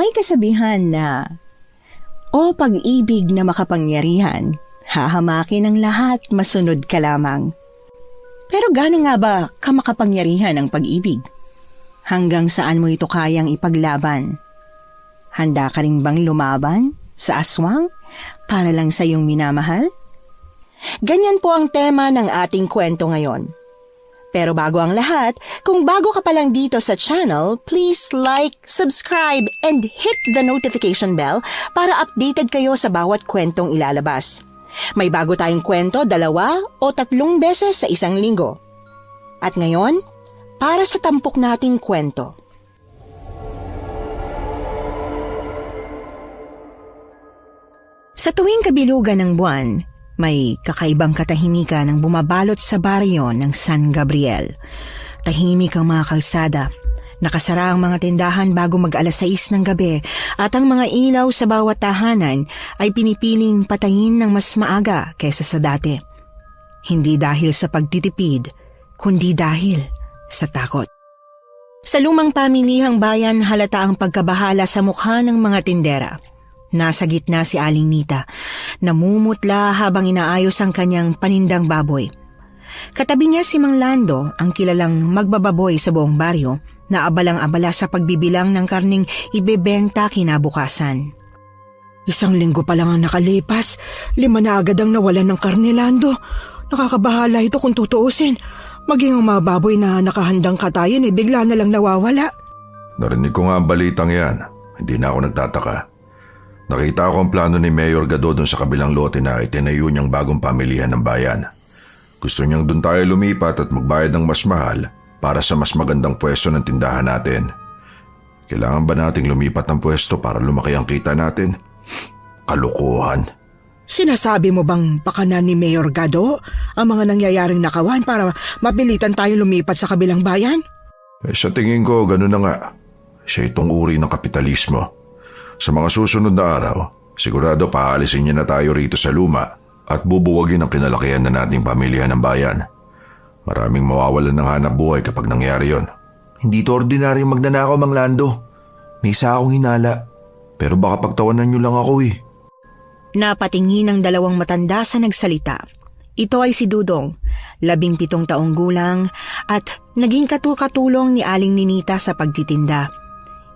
May kasabihan na, "O pag-ibig na makapangyarihan, hahamakin ang lahat, masunod ka lamang." Pero gaano nga ba kamakapangyarihan ang pag-ibig? Hanggang saan mo ito kayang ipaglaban? Handa ka rin bang lumaban sa aswang para lang sa iyong minamahal? Ganyan po ang tema ng ating kwento ngayon. Pero bago ang lahat, kung bago ka pa lang dito sa channel, please like, subscribe, and hit the notification bell para updated kayo sa bawat kwentong ilalabas. May bago tayong kwento 2 o 3 beses sa isang linggo. At ngayon, para sa tampok nating kwento. Sa tuwing kabilugan ng buwan, may kakaibang katahimikan ang bumabalot sa baryo ng San Gabriel. Tahimik ang mga kalsada. Nakasara ang mga tindahan bago mag-alas 6 ng gabi at ang mga ilaw sa bawat tahanan ay pinipiling patayin ng mas maaga kaysa sa dati. Hindi dahil sa pagtitipid, kundi dahil sa takot. Sa lumang pamilihang bayan halata ang pagkabahala sa mukha ng mga tindera. Nasa gitna si Aling Nita, namumutla habang inaayos ang kanyang panindang baboy. Katabi niya si Mang Lando, ang kilalang magbababoy sa buong baryo, na abalang-abala sa pagbibilang ng karning ibebenta kinabukasan. "Isang linggo pa lang ang nakalipas, 5 na agad ang nawalan ng karne, Lando. Nakakabahala ito kung tutuusin. Maging ang mga baboy na nakahandang katayin bigla na lang nawawala." Narinig ko nga ang balitang yan. Hindi na ako nagtataka. Nakita ko ang plano ni Mayor Gado doon sa kabilang lote na itinayo niyang bagong pamilihan ng bayan. Gusto niyang doon tayo lumipat at magbayad ng mas mahal para sa mas magandang pwesto ng tindahan natin. Kailangan ba nating lumipat ng pwesto para lumaki ang kita natin? Kalukuhan. Sinasabi mo bang pakanan ni Mayor Gado ang mga nangyayaring nakawan para mapilitan tayo lumipat sa kabilang bayan? Sa tingin ko, ganun na nga. Siya itong uri ng kapitalismo. Sa mga susunod na araw, sigurado paalisin niya na tayo rito sa luma at bubuwagin ang kinalakihan na nating pamilya ng bayan. Maraming mawawalan ng hanap buhay kapag nangyari yon. Hindi to ordinaryong magnanakaw, Mang Lando. May isa akong hinala, pero baka pagtawanan niyo lang ako eh. Napatingin ang 2 matanda sa nagsalita. Ito ay si Dudong, 17 taong gulang at naging katulong ni Aling Ninita sa pagtitinda.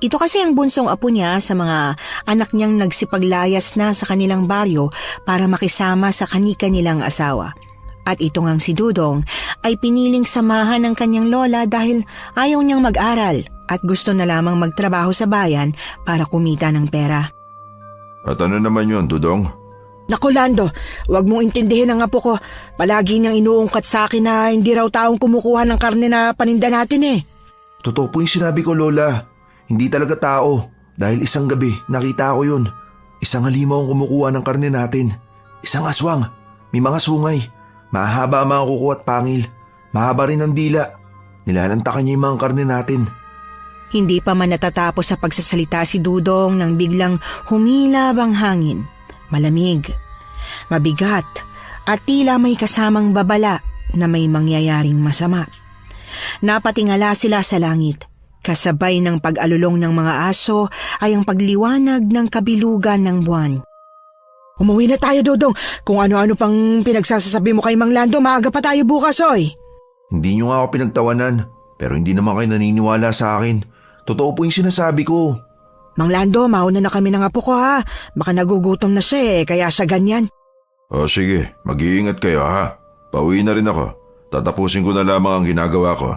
Ito kasi ang bunsong apo niya sa mga anak niyang nagsipaglayas na sa kanilang baryo para makisama sa kani-kanilang asawa. At ito ngang si Dudong ay piniling samahan ng kanyang lola dahil ayaw niyang mag-aral at gusto na lamang magtrabaho sa bayan para kumita ng pera. At ano naman yun, Dudong? Naku, Lando, wag mong intindihin ang apo ko. Palagi niyang inuungkat sa akin na hindi raw taong kumukuha ng karne na paninda natin eh. Totoo po yung sinabi ko, Lola. Hindi talaga tao. Dahil isang gabi, nakita ko yun. Isang halimaw ang kumukuha ng karne natin. Isang aswang. May mga sungay. Mahaba ang mga kuko at pangil. Mahaba rin ang dila. Nilalantakan niya yung mga karne natin. Hindi pa man natatapos sa pagsasalita si Dudong nang biglang humilab ang hangin. Malamig, mabigat, at tila may kasamang babala na may mangyayaring masama. Napatingala sila sa langit. Kasabay ng pag-alulong ng mga aso ay ang pagliwanag ng kabilugan ng buwan. Umuwi na tayo, Dudong. Kung ano-ano pang pinagsasasabi mo kay Mang Lando, maaga pa tayo bukas, oy. Hindi niyo nga ako pinagtawanan, pero hindi naman kayo naniniwala sa akin. Totoo po yung sinasabi ko. Mang Lando, mauna na kami ng apo ko ha. Baka nagugutom na siya kaya siya ganyan. O sige, mag-iingat kayo ha. Pauwi na rin ako. Tatapusin ko na lamang ang ginagawa ko.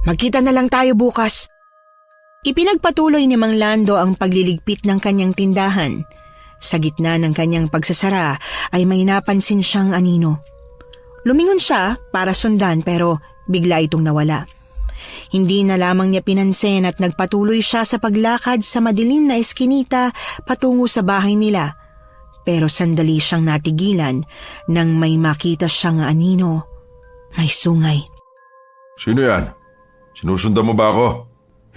Magkita na lang tayo bukas. Ipinagpatuloy ni Mang Lando ang pagliligpit ng kanyang tindahan. Sa gitna ng kanyang pagsasara ay may napansin siyang anino. Lumingon siya para sundan pero bigla itong nawala. Hindi na lamang niya pinansin at nagpatuloy siya sa paglakad sa madilim na eskinita patungo sa bahay nila. Pero sandali siyang natigilan nang may makita siyang anino. May sungay. Sino yan? Sinusundan mo ba ako?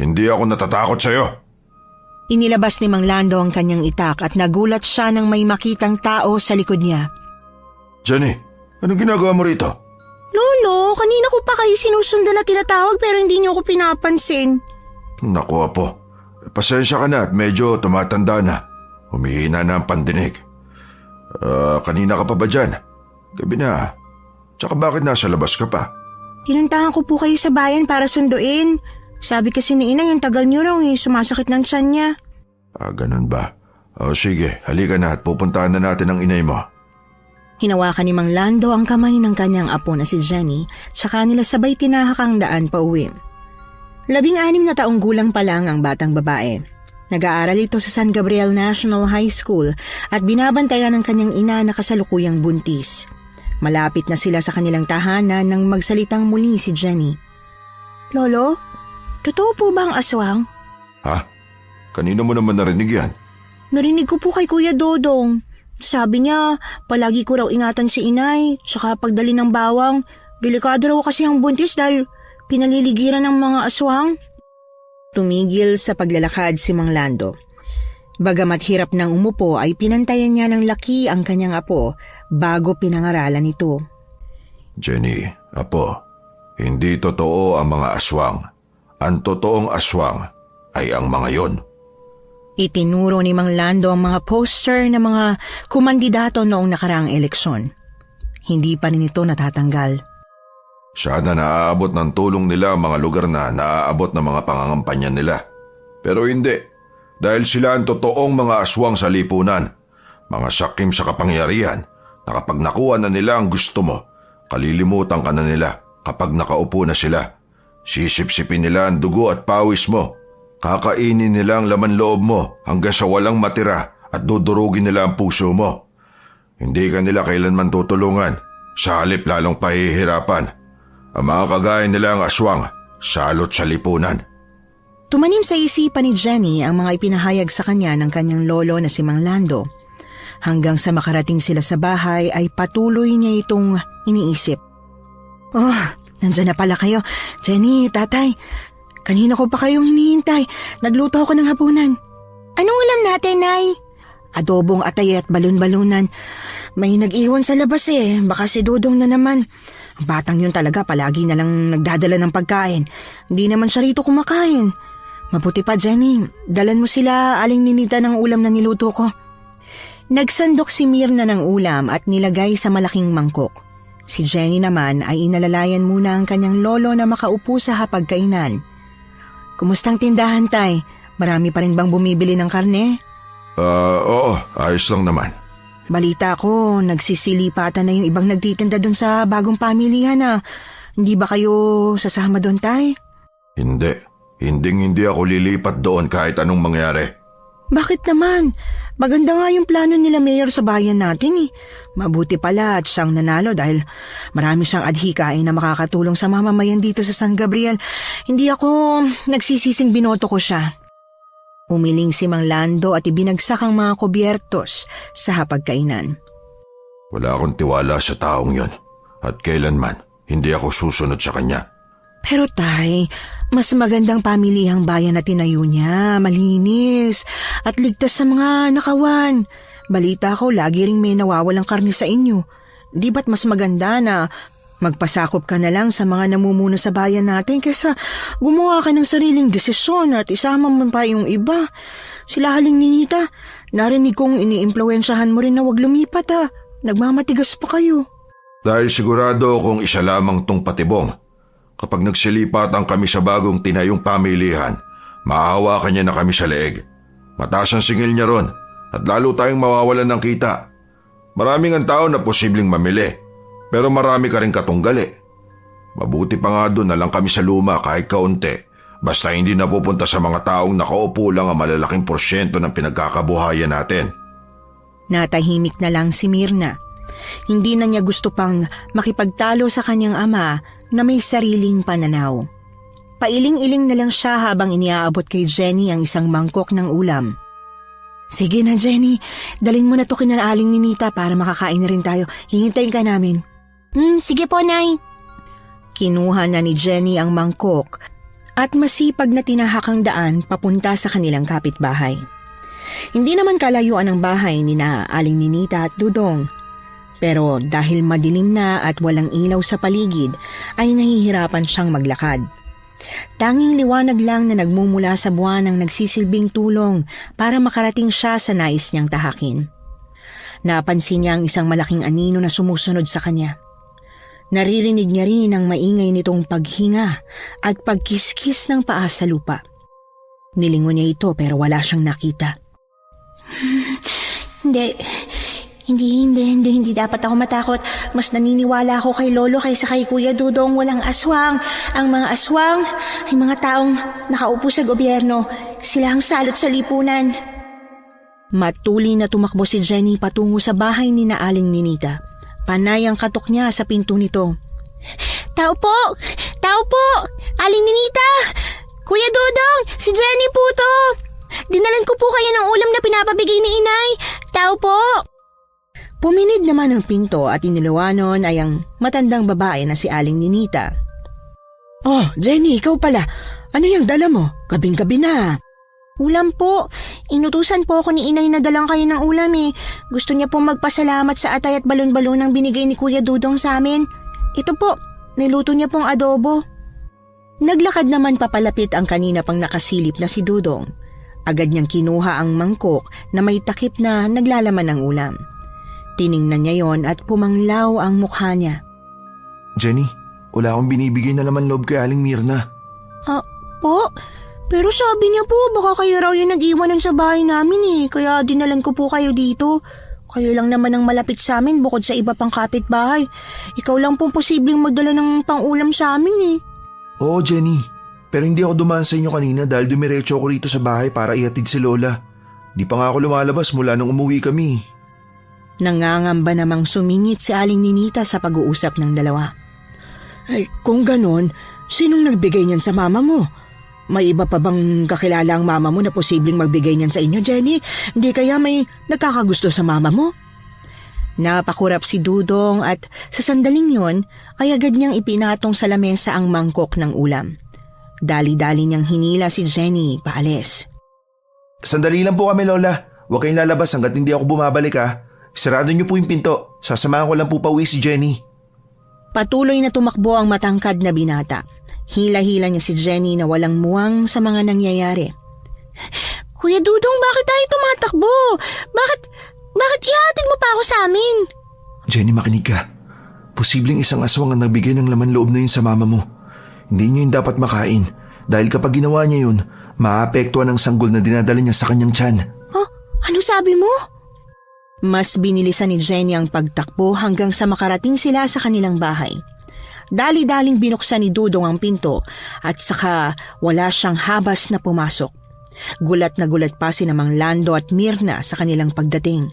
Hindi ako natatakot sa'yo. Inilabas ni Mang Lando ang kanyang itak at nagulat siya nang may makitang tao sa likod niya. Jenny, anong ginagawa mo rito? Lolo, kanina ko pa kayo sinusundan na tinatawag pero hindi niyo ako pinapansin. Naku apo, Pasensya ka na at medyo tumatanda na. Humihina na ang pandinig. Kanina ka pa ba dyan? Gabi na. Tsaka bakit nasa labas ka pa? Pinuntahan ko po kayo sa bayan para sunduin. Sabi kasi ni Inay, yung tagal niyo raw sumasakit ng tiyan niya. Ganun ba? Sige, halika na at pupuntahan na natin ang inay mo. Hinawakan ni Mang Lando ang kamay ng kanyang apo na si Jenny, saka nila sabay tinahak ang daan pa uwi. 16 na taong gulang pa lang ang batang babae. Nag-aaral ito sa San Gabriel National High School at binabantayan ng kanyang ina na kasalukuyang buntis. Malapit na sila sa kanilang tahanan nang magsalitang muli si Jenny. Lolo, totoo po ba ang aswang? Ha? Kanino mo naman narinig yan? Narinig ko po kay Kuya Dodong. Sabi niya, palagi ko raw ingatan si Inay, saka pagdali ng bawang. Delikado raw kasi ang buntis dahil pinaliligiran ng mga aswang. Tumigil sa paglalakad si Mang Lando. Bagamat hirap nang umupo ay pinantayan niya ng laki ang kanyang apo bago pinangaralan ito. Jenny, apo, hindi totoo ang mga aswang. Ang totoong aswang ay ang mga yon. Itinuro ni Mang Lando ang mga poster ng mga kumandidato noong nakaraang eleksyon. Hindi pa rin ito natatanggal. Sana naaabot ng tulong nila ang mga lugar na naaabot ng mga pangangampanya nila. Pero hindi, dahil sila ang totoong mga aswang sa lipunan. Mga sakim sa kapangyarihan na kapag nakuha na nila ang gusto mo, kalilimutan ka na nila kapag nakaupo na sila. Sisip-sipin nila ang dugo at pawis mo. Kakainin nila ang laman loob mo hanggang sa walang matira at dudurugin nila ang puso mo. Hindi ka nila kailanman tutulungan, sa halip lalong pahihirapan. Ang mga kagaya nila ang aswang, salot sa lipunan. Tumanim sa isipan ni Jenny ang mga ipinahayag sa kanya ng kanyang lolo na si Mang Lando. Hanggang sa makarating sila sa bahay ay patuloy niya itong iniisip. Oh, nandyan na pala kayo. Jenny, tatay, kanina ko pa kayong hinihintay. Nagluto ako ng hapunan. Anong ulam natin, Nay? Adobong atay at balon-balunan. May nag-iwan sa labas baka si Dudong na naman. Ang batang yun talaga palagi na lang nagdadala ng pagkain. Hindi naman siya rito kumakain. Mabuti pa, Jenny, dalan mo sila aling ninita ng ulam na niluto ko. Nagsandok si Mirna ng ulam at nilagay sa malaking mangkok. Si Jenny naman ay inalalayan muna ang kanyang lolo na makaupo sa hapagkainan. Kumustang tindahan, tay? Marami pa rin bang bumibili ng karne? Oo, ayos lang naman. Balita ko, nagsisilipatan na yung ibang nagtitinda doon sa bagong pamilihan na. Hindi ba kayo sasama doon, tay? Hindi. Hindi ako lilipat doon kahit anong mangyari. Bakit naman? Maganda nga yung plano nila mayor sa bayan natin Mabuti pala at siyang nanalo dahil marami siyang adhikain na makakatulong sa mamamayan dito sa San Gabriel. Hindi ako nagsisising binoto ko siya. Umiling si Mang Lando at ibinagsak ang mga kubyertos sa hapagkainan. Wala akong tiwala sa taong yon at kailanman hindi ako susunod sa kanya. Pero tay, mas magandang pamilihang bayan na tinayo niya, malinis at ligtas sa mga nakawan. Balita ko, lagi ring may nawawalang karne sa inyo. Di ba't mas maganda na magpasakop ka na lang sa mga namumuno sa bayan natin kaysa gumawa ka ng sariling desisyon at isama mo pa yung iba? Sila Haling Ninita, narinig kong iniimpluwensyahan mo rin na wag lumipat Nagmamatigas pa kayo. Dahil sigurado kung isa lamang tong patibong. Kapag nagsilipatan kami sa bagong tinayong pamilihan, maahawakan niya na kami sa leeg. Mataas ang singil niya ron at lalo tayong mawawalan ng kita. Maraming ang tao na posibleng mamili, pero marami ka rin katunggali. Mabuti pa nga doon na lang kami sa luma kahit kaunti, basta hindi napupunta sa mga taong nakaupo lang ang malalaking porsyento ng pinagkakabuhayan natin. Natahimik na lang si Mirna. Hindi na niya gusto pang makipagtalo sa kanyang ama na may sariling pananaw. Pailing-iling na lang siya habang iniaabot kay Jenny ang isang mangkok ng ulam. Sige na, Jenny, dalhin mo na to kina Aling Ninita para makakain na rin tayo. Hihintayin ka namin. Sige po, Nay. Kinuha na ni Jenny ang mangkok at masipag na tinahak ang daan papunta sa kanilang kapitbahay. Hindi naman kalayuan ang bahay ni na Aling Ninita at Dudong. Pero dahil madilim na at walang ilaw sa paligid, ay nahihirapan siyang maglakad. Tanging liwanag lang na nagmumula sa buwan ang nagsisilbing tulong para makarating siya sa nais niyang tahakin. Napansin niya ang isang malaking anino na sumusunod sa kanya. Naririnig niya rin ang maingay nitong paghinga at pagkiskis ng paa sa lupa. Nilingon niya ito pero wala siyang nakita. Hindi dapat ako matakot. Mas naniniwala ako kay Lolo kaysa kay Kuya Dudong. Walang aswang. Ang mga aswang ay mga taong nakaupo sa gobyerno. Sila ang salot sa lipunan. Matuli na tumakbo si Jenny patungo sa bahay ni Aling Ninita. Panay ang katok niya sa pinto nito. Tao po! Tao po! Aling Ninita! Kuya Dudong! Si Jenny po to! Dinalan ko po kayo ng ulam na pinapabigay ni Inay. Tao po! Puminid naman ang pinto at iniluwanon ay ang matandang babae na si Aling Ninita. Oh, Jenny, ikaw pala. Ano yung dala mo? Gabing-gabi na. Ulam po. Inutusan po ako ni Inay na dalang kayo ng ulam eh. Gusto niya po magpasalamat sa atay at balon-balon ang binigay ni Kuya Dudong sa amin. Ito po, niluto niya pong adobo. Naglakad naman papalapit ang kanina pang nakasilip na si Dudong. Agad niyang kinuha ang mangkok na may takip na naglalaman ng ulam. Tiningnan niya yon at pumanglaw ang mukha niya. Jenny, wala akong binibigay na laman loob kay Aling Mirna. Po? Pero sabi niya po baka kayo raw yung nag-iwanan sa bahay namin eh. Kaya dinalan ko po kayo dito. Kayo lang naman ang malapit sa amin bukod sa iba pang kapitbahay. Ikaw lang pong posibleng magdala ng pang-ulam sa amin eh. Oo, Jenny. Pero hindi ako dumaan sa inyo kanina dahil dumiretso ako rito sa bahay para ihatid si Lola. Di pa nga ako lumalabas mula nung umuwi kami. Nangangamba namang sumingit si Aling Ninita sa pag-uusap ng dalawa. Ay, kung ganon, sinong nagbigay niyan sa mama mo? May iba pa bang kakilala ang mama mo na posibleng magbigay niyan sa inyo, Jenny? Hindi kaya may nagkakagusto sa mama mo? Napakurap si Dudong at sa sandaling yon ay agad niyang ipinatong sa lamesa ang mangkok ng ulam. Dali-dali niyang hinila si Jenny paalis. Sandali lang po kami, Lola. Huwag kayong lalabas hanggat hindi ako bumabalik ha. Sarado niyo po yung pinto. Sasamahan ko lang po pauwi si Jenny. Patuloy na tumakbo ang matangkad na binata. Hila-hila niya si Jenny na walang muwang sa mga nangyayari. Kuya Dudong, bakit tayo tumatakbo? Bakit ihatid mo pa ako sa amin? Jenny, makinig ka. Posibleng isang aswang ang nagbigay ng laman loob na yun sa mama mo. Hindi niya yun dapat makain dahil kapag ginawa niya yun, maapektuhan ang sanggol na dinadala niya sa kanyang tiyan. Oh, ano sabi mo? Mas binilisan ni Jenny ang pagtakbo hanggang sa makarating sila sa kanilang bahay. Dali-daling binuksan ni Dudong ang pinto at saka wala siyang habas na pumasok. Gulat na gulat pa si Namang Lando at Mirna sa kanilang pagdating.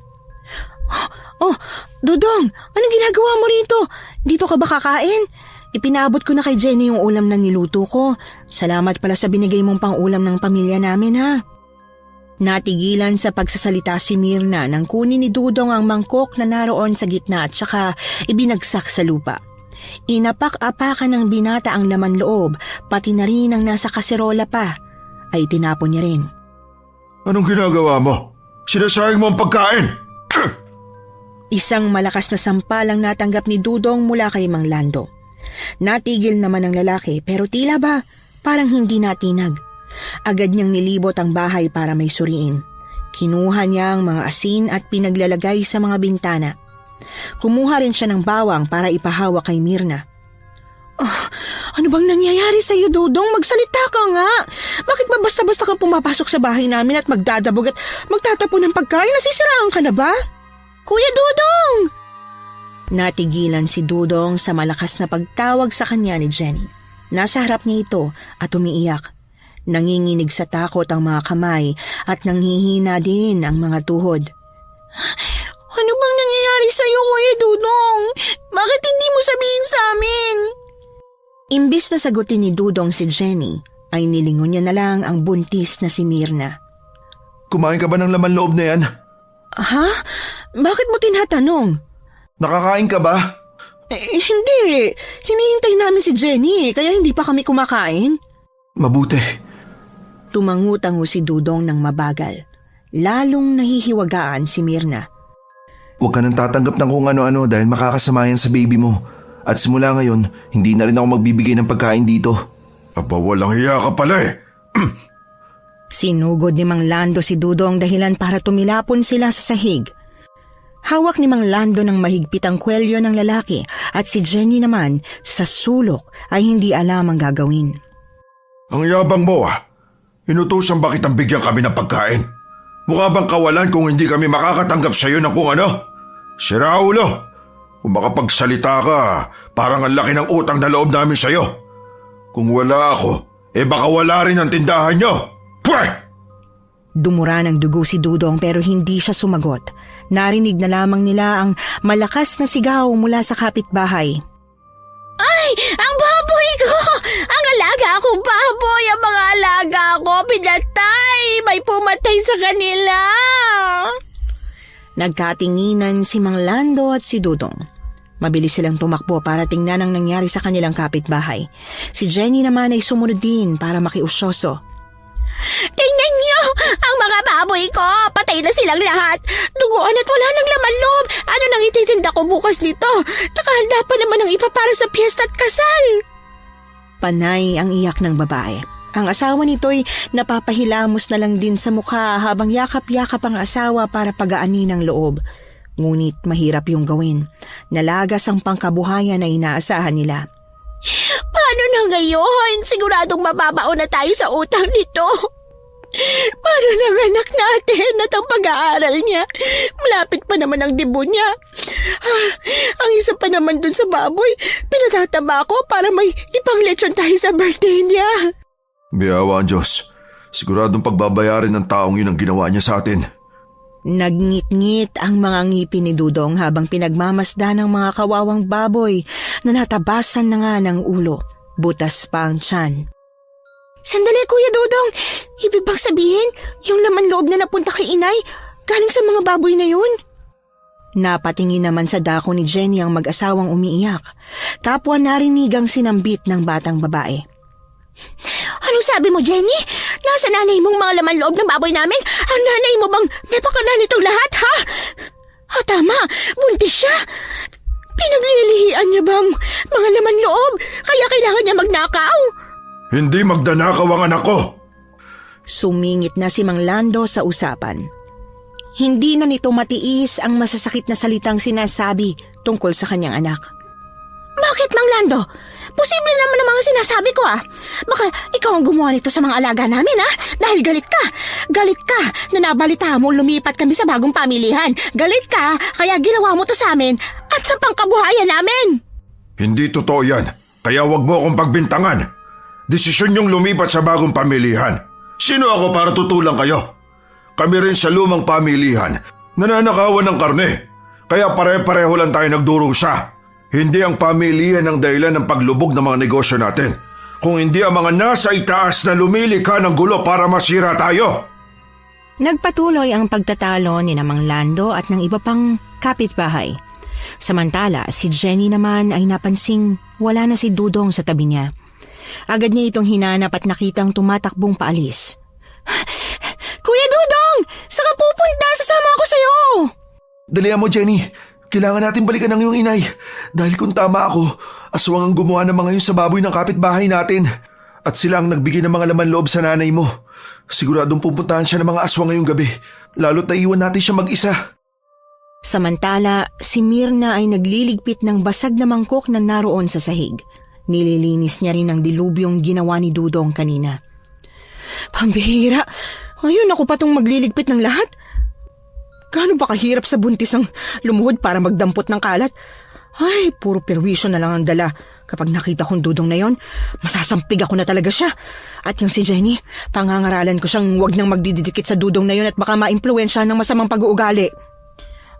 Oh, Dudong, anong ginagawa mo rito? Dito ka ba kakain? Ipinabot ko na kay Jenny yung ulam na niluto ko. Salamat pala sa binigay mong pang-ulam ng pamilya namin ha. Natigilan sa pagsasalita si Mirna nang kunin ni Dudong ang mangkok na naroon sa gitna at saka ibinagsak sa lupa. Inapak-apakan ng binata ang laman loob, pati na rin ang nasa kaserola pa, ay tinapon niya rin. Anong ginagawa mo? Sinasayang mo ang pagkain! Isang malakas na sampal ang natanggap ni Dudong mula kay Mang Lando. Natigil naman ang lalaki pero tila ba parang hindi natinag. Agad niyang nilibot ang bahay para may suriin. Kinuha niya ang mga asin at pinaglalagay sa mga bintana. Kumuha rin siya ng bawang para ipahawa kay Mirna. Ano bang nangyayari sa iyo, Dudong? Magsalita ka nga. Bakit ba basta-basta kang pumapasok sa bahay namin at magdadabog at magtatapon ng pagkain? Nasisiraan ka na ba? Kuya Dudong! Natigilan si Dudong sa malakas na pagtawag sa kanya ni Jenny. Nasa harap niya ito at umiiyak. Nanginginig sa takot ang mga kamay at nanghihina din ang mga tuhod. Ano bang nangyayari sa iyo, Kuya Dudong? Bakit hindi mo sabihin sa amin? Imbis na sagutin ni Dudong si Jenny, ay nilingon niya na lang ang buntis na si Mirna. Kumain ka ba ng laman loob na yan? Ha? Bakit mo tinatanong? Nakakain ka ba? Hindi. Hinihintay namin si Jenny kaya hindi pa kami kumakain. Mabuti. Tumangutango si Dudong ng mabagal. Lalong nahihiwagaan si Mirna. Huwag ka nang tatanggap ng kung ano-ano dahil makakasama yan sa baby mo. At simula ngayon, hindi na rin ako magbibigay ng pagkain dito. Aba, walang hiya ka pala eh. Sinugod ni Mang Lando si Dudong dahilan para tumilapon sila sa sahig. Hawak ni Mang Lando ng mahigpit ang kwelyo ng lalaki at si Jenny naman sa sulok ay hindi alam ang gagawin. Ang yabang mo ah. Inutusan ba kitang bigyan kami ng pagkain? Mukha bang kawalan kung hindi kami makakatanggap sa iyo ng kung ano? Si Raulo, kung makapagsalita ka, parang ang laki ng utang na loob namin sa iyo. Kung wala ako, baka wala rin ang tindahan niyo. Pweh! Dumura ng dugo si Dudong pero hindi siya sumagot. Narinig na lamang nila ang malakas na sigaw mula sa kapitbahay. Ay! Ang baboy ko! Ang alaga kong baboy! Ang mga alaga ko pinatay! May pumatay sa kanila! Nagkatinginan si Mang Lando at si Dudong. Mabilis silang tumakbo para tingnan ang nangyari sa kanilang kapitbahay. Si Jenny naman ay sumunod din para makiusyoso. Tingnan niyo! Ang mga baboy ko! Patay na silang lahat! Duguan at wala nang laman loob! Ano nang ititinda ko bukas nito? Nakahanda pa naman ang iba para sa piyesta at kasal! Panay ang iyak ng babae. Ang asawa nito'y napapahilamos na lang din sa mukha habang yakap-yakap ang asawa para pagaanin ang loob. Ngunit mahirap yung gawin. Nalagas ang pangkabuhayan na inaasahan nila. Paano na ngayon? Siguradong mababaon na tayo sa utang nito. Paano ng anak natin at ang pag-aaral niya? Malapit pa naman ang debut niya. Ang isa pa naman dun sa baboy, pinatataba ko para may ipanglechon tayo sa birthday niya. Biyawa ang Diyos. Siguradong pagbabayarin ng taong yun ang ginawa niya sa atin. Nagngit-ngit ang mga ngipin ni Dudong habang pinagmamasdan ng mga kawawang baboy na natabasan na nga ng ulo. Butas pa ang tiyan. Sandali, Kuya Dudong. Ibig bang sabihin, yung laman loob na napunta kay inay, galing sa mga baboy na yun? Napatingin naman sa dako ni Jenny ang mag-asawang umiiyak. Kapwa narinigang sinambit ng batang babae. Anong sabi mo, Jenny? Nasa nanay mong mga laman loob ng baboy namin? Ang nanay mo bang napakala nitong lahat, ha? Tama, buntis siya. Pinaglilihian niya bang mga laman loob? Kaya kailangan niya magnakaw? Hindi magdanakaw ang anak ko. Sumingit na si Mang Lando sa usapan. Hindi na nito matiis ang masasakit na salitang sinasabi tungkol sa kanyang anak. Bakit, Mang Lando? Posible naman ang mga sinasabi ko, ah. Baka ikaw ang gumawa nito sa mga alaga namin, ah. Dahil galit ka. Galit ka na nabalita mo lumipat kami sa bagong pamilihan. Galit ka kaya ginawa mo to sa amin at sa pangkabuhayan namin. Hindi totoo yan. Kaya wag mo akong pagbintangan. Desisyon niyong lumipat sa bagong pamilihan. Sino ako para tutulang kayo? Kami rin sa lumang pamilihan nananakawan ng karne. Kaya pare-pareho lang tayo nagdurusa. Hindi ang pamilya ng dahilan ng paglubog ng mga negosyo natin. Kung hindi ang mga nasa itaas na lumilika ng gulo para masira tayo. Nagpatuloy ang pagtatalo ni Mang Lando at ng iba pang kapitbahay. Samantala, si Jenny naman ay napansing wala na si Dudong sa tabi niya. Agad niya itong hinanap at nakitang tumatakbong paalis. Kuya Dudong! Saan ka pupunta? Sasama ako sa'yo! Dalihan mo, Jenny. Kailangan natin balikan ang iyong inay. Dahil kung tama ako, aswang ang gumawa ng mga yun sa baboy ng kapitbahay natin. At sila ang nagbigay ng mga laman loob sa nanay mo. Siguradong pupuntahan siya ng mga aswang ngayong gabi. Lalo't naiwan natin siya mag-isa. Samantala, si Mirna ay nagliligpit ng basag na mangkok na naroon sa sahig. Nililinis niya rin ang dilubyong ginawa ni Dudong kanina. Pambihira! Ayun ako pa tong magliligpit ng lahat. Gaano ba kahirap sa buntis ang lumuhod para magdampot ng kalat? Ay, puro perwisyo na lang ang dala. Kapag nakita kong Dudong na yon, masasampig ako na talaga siya. At yung si Jenny, pangangaralan ko siyang wag nang magdidikit sa Dudong na yon at baka maimpluwensya ng masamang pag-uugali.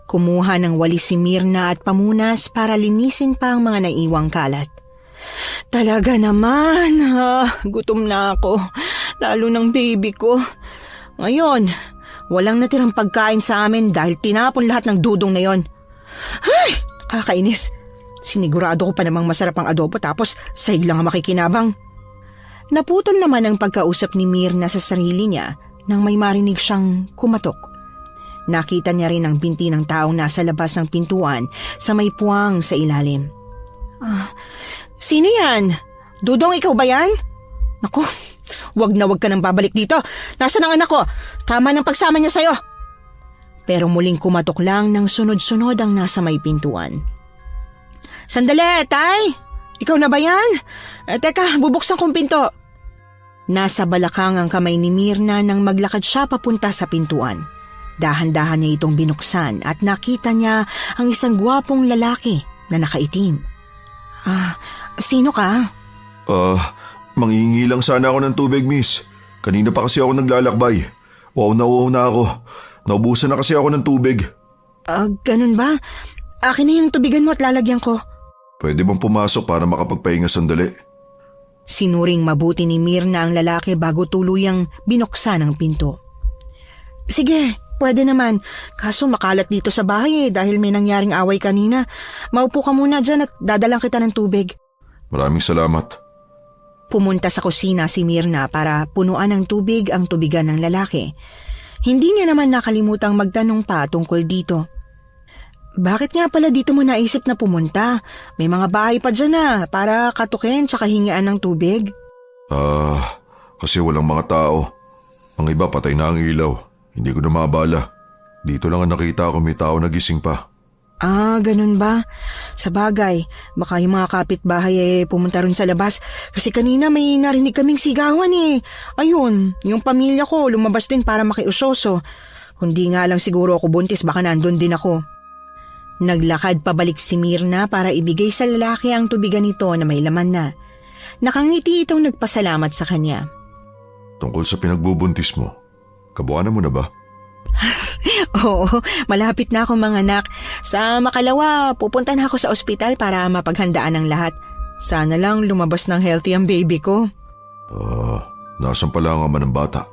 Kumuha ng walis si Mirna at pamunas para linisin pa ang mga naiwang kalat. Talaga naman, gutom na ako. Lalo ng baby ko. Ngayon, walang natirang pagkain sa amin dahil tinapon lahat ng Dudong na yon. Ay, kakainis. Sinigurado ko pa namang masarap ang adobo tapos sahig lang ang makikinabang. Naputol naman ang pagkausap ni Mirna sa sarili niya nang may marinig siyang kumatok. Nakita niya rin ang binti ng taong nasa labas ng pintuan sa may puwang sa ilalim. Sino yan? Dudong, ikaw ba yan? Naku, wag na wag ka nang babalik dito. Nasaan ang anak ko? Tama ng pagsama niya sa'yo. Pero muling kumatok lang ng sunod-sunod ang nasa may pintuan. Sandali, Tay! Ikaw na ba yan? Teka, bubuksan kong pinto. Nasa balakang ang kamay ni Mirna nang maglakad siya papunta sa pintuan. Dahan-dahan niya itong binuksan at nakita niya ang isang gwapong lalaki na nakaitim. Sino ka? Manghihingi lang sana ako ng tubig, miss. Kanina pa kasi ako naglalakbay. Wow na ako. Naubusan na kasi ako ng tubig. Ganun ba? Akin na yung tubigan mo at lalagyan ko. Pwede bang pumasok para makapagpahinga sandali? Sinuring mabuti ni Mirna ang lalaki bago tuluyang binuksan ang pinto. Sige, pwede naman. Kaso makalat dito sa bahay dahil may nangyaring away kanina. Maupo ka muna dyan at dadalang kita ng tubig. Maraming salamat. Pumunta sa kusina si Mirna para punuan ng tubig ang tubigan ng lalaki. Hindi niya naman nakalimutang magtanong pa tungkol dito. Bakit nga pala dito mo naisip na pumunta? May mga bahay pa dyan na para katukin tsaka hingian ng tubig. Kasi walang mga tao. Ang iba patay na ang ilaw. Hindi ko na maabala. Dito lang ang nakita ko may tao nagising pa. Ganun ba? Sa bagay, baka yung mga kapitbahay pumunta rin sa labas. Kasi kanina may narinig kaming sigawan Ayun, yung pamilya ko lumabas din para makiusyoso. Kundi nga lang siguro ako buntis, baka nandun din ako. Naglakad pabalik si Mirna para ibigay sa lalaki ang tubigan nito na may laman na. Nakangiti itong nagpasalamat sa kanya. Tungkol sa pinagbubuntis mo, kabuanan mo na ba? Oo, malapit na ako mga anak. Sa makalawa, pupunta na ako sa ospital para mapaghandaan ang lahat. Sana lang lumabas ng healthy ang baby ko. Nasaan pala ang ama ng bata?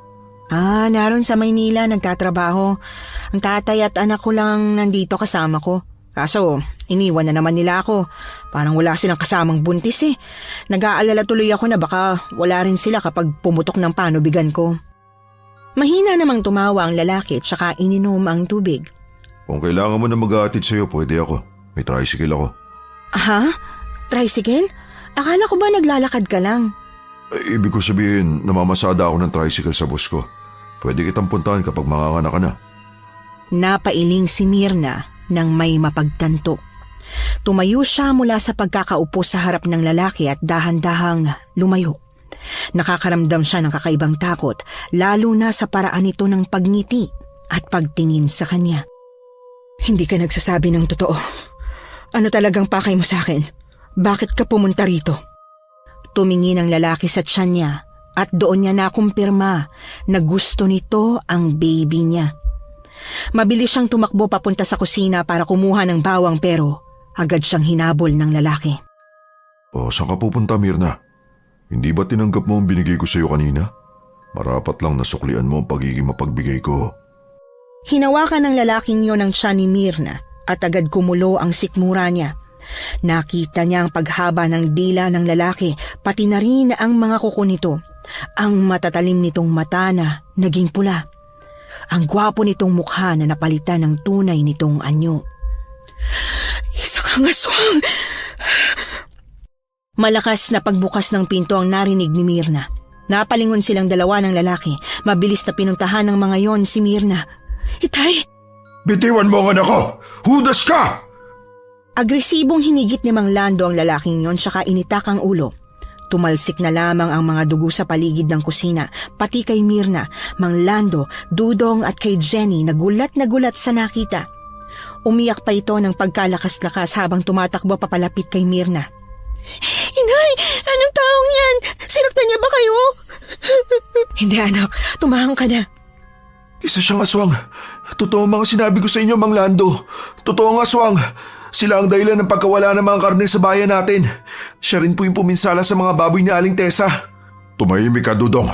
Naroon sa Maynila, nagtatrabaho. Ang tatay at anak ko lang nandito kasama ko. Kaso, iniwan na naman nila ako. Parang wala silang kasamang buntis Nag-aalala tuloy ako na baka wala rin sila kapag pumutok ng panubigan ko. Mahina namang tumawa ang lalaki at saka ininom ang tubig. Kung kailangan mo na mag-aatid sa'yo, pwede ako. May tricycle ako. Tricycle? Akala ko ba naglalakad ka lang? Ibig ko sabihin, namamasada ako ng tricycle sa bus ko. Pwede kitang puntahan kapag manganganak ka na. Napailing si Mirna nang may mapagtanto. Tumayo siya mula sa pagkakaupo sa harap ng lalaki at dahan-dahang lumayo. Nakakaramdam siya ng kakaibang takot, lalo na sa paraan nito ng pagngiti at pagtingin sa kanya. Hindi ka nagsasabi ng totoo. Ano talagang pakay mo sa akin? Bakit ka pumunta rito? Tumingin ang lalaki sa tiyan niya at doon niya nakumpirma na gusto nito ang baby niya. Mabilis siyang tumakbo papunta sa kusina para kumuha ng bawang pero agad siyang hinabol ng lalaki. Saan ka pupunta, Mirna? Hindi ba tinanggap mo ang binigay ko sa iyo kanina? Marapat lang nasuklian mo ang pagiging mapagbigay ko. Hinawakan ng lalaking yon ang tiyan ni Mirna at agad kumulo ang sikmura niya. Nakita niya ang paghaba ng dila ng lalaki, pati na rin ang mga kuko nito. Ang matatalim nitong mata na naging pula. Ang gwapo nitong mukha na napalitan ng tunay nitong anyo. Isa kang aswang! Malakas na pagbukas ng pinto ang narinig ni Mirna. Napalingon silang dalawa ng lalaki. Mabilis na pinuntahan ng mga yon si Mirna. Itay! Bitiwan mo ang anak ko! Hudas ka! Agresibong hinigit ni Mang Lando ang lalaking yon saka initak ang ulo. Tumalsik na lamang ang mga dugo sa paligid ng kusina, pati kay Mirna, Mang Lando, Dudong at kay Jenny na gulat sa nakita. Umiyak pa ito ng pagkalakas-lakas habang tumatakbo papalapit kay Mirna. Inay, anong taong yan? Sinaktan niya ba kayo? Hindi anak, tumahang ka na. Isa siyang aswang. Totoo mga sinabi ko sa inyo, Mang Lando. Totoo ang aswang. Sila ang dahilan ng pagkawala ng mga karne sa bayan natin. Siya rin po yung puminsala sa mga baboy ni Aling Tessa. Tumahimik ka, Dudong.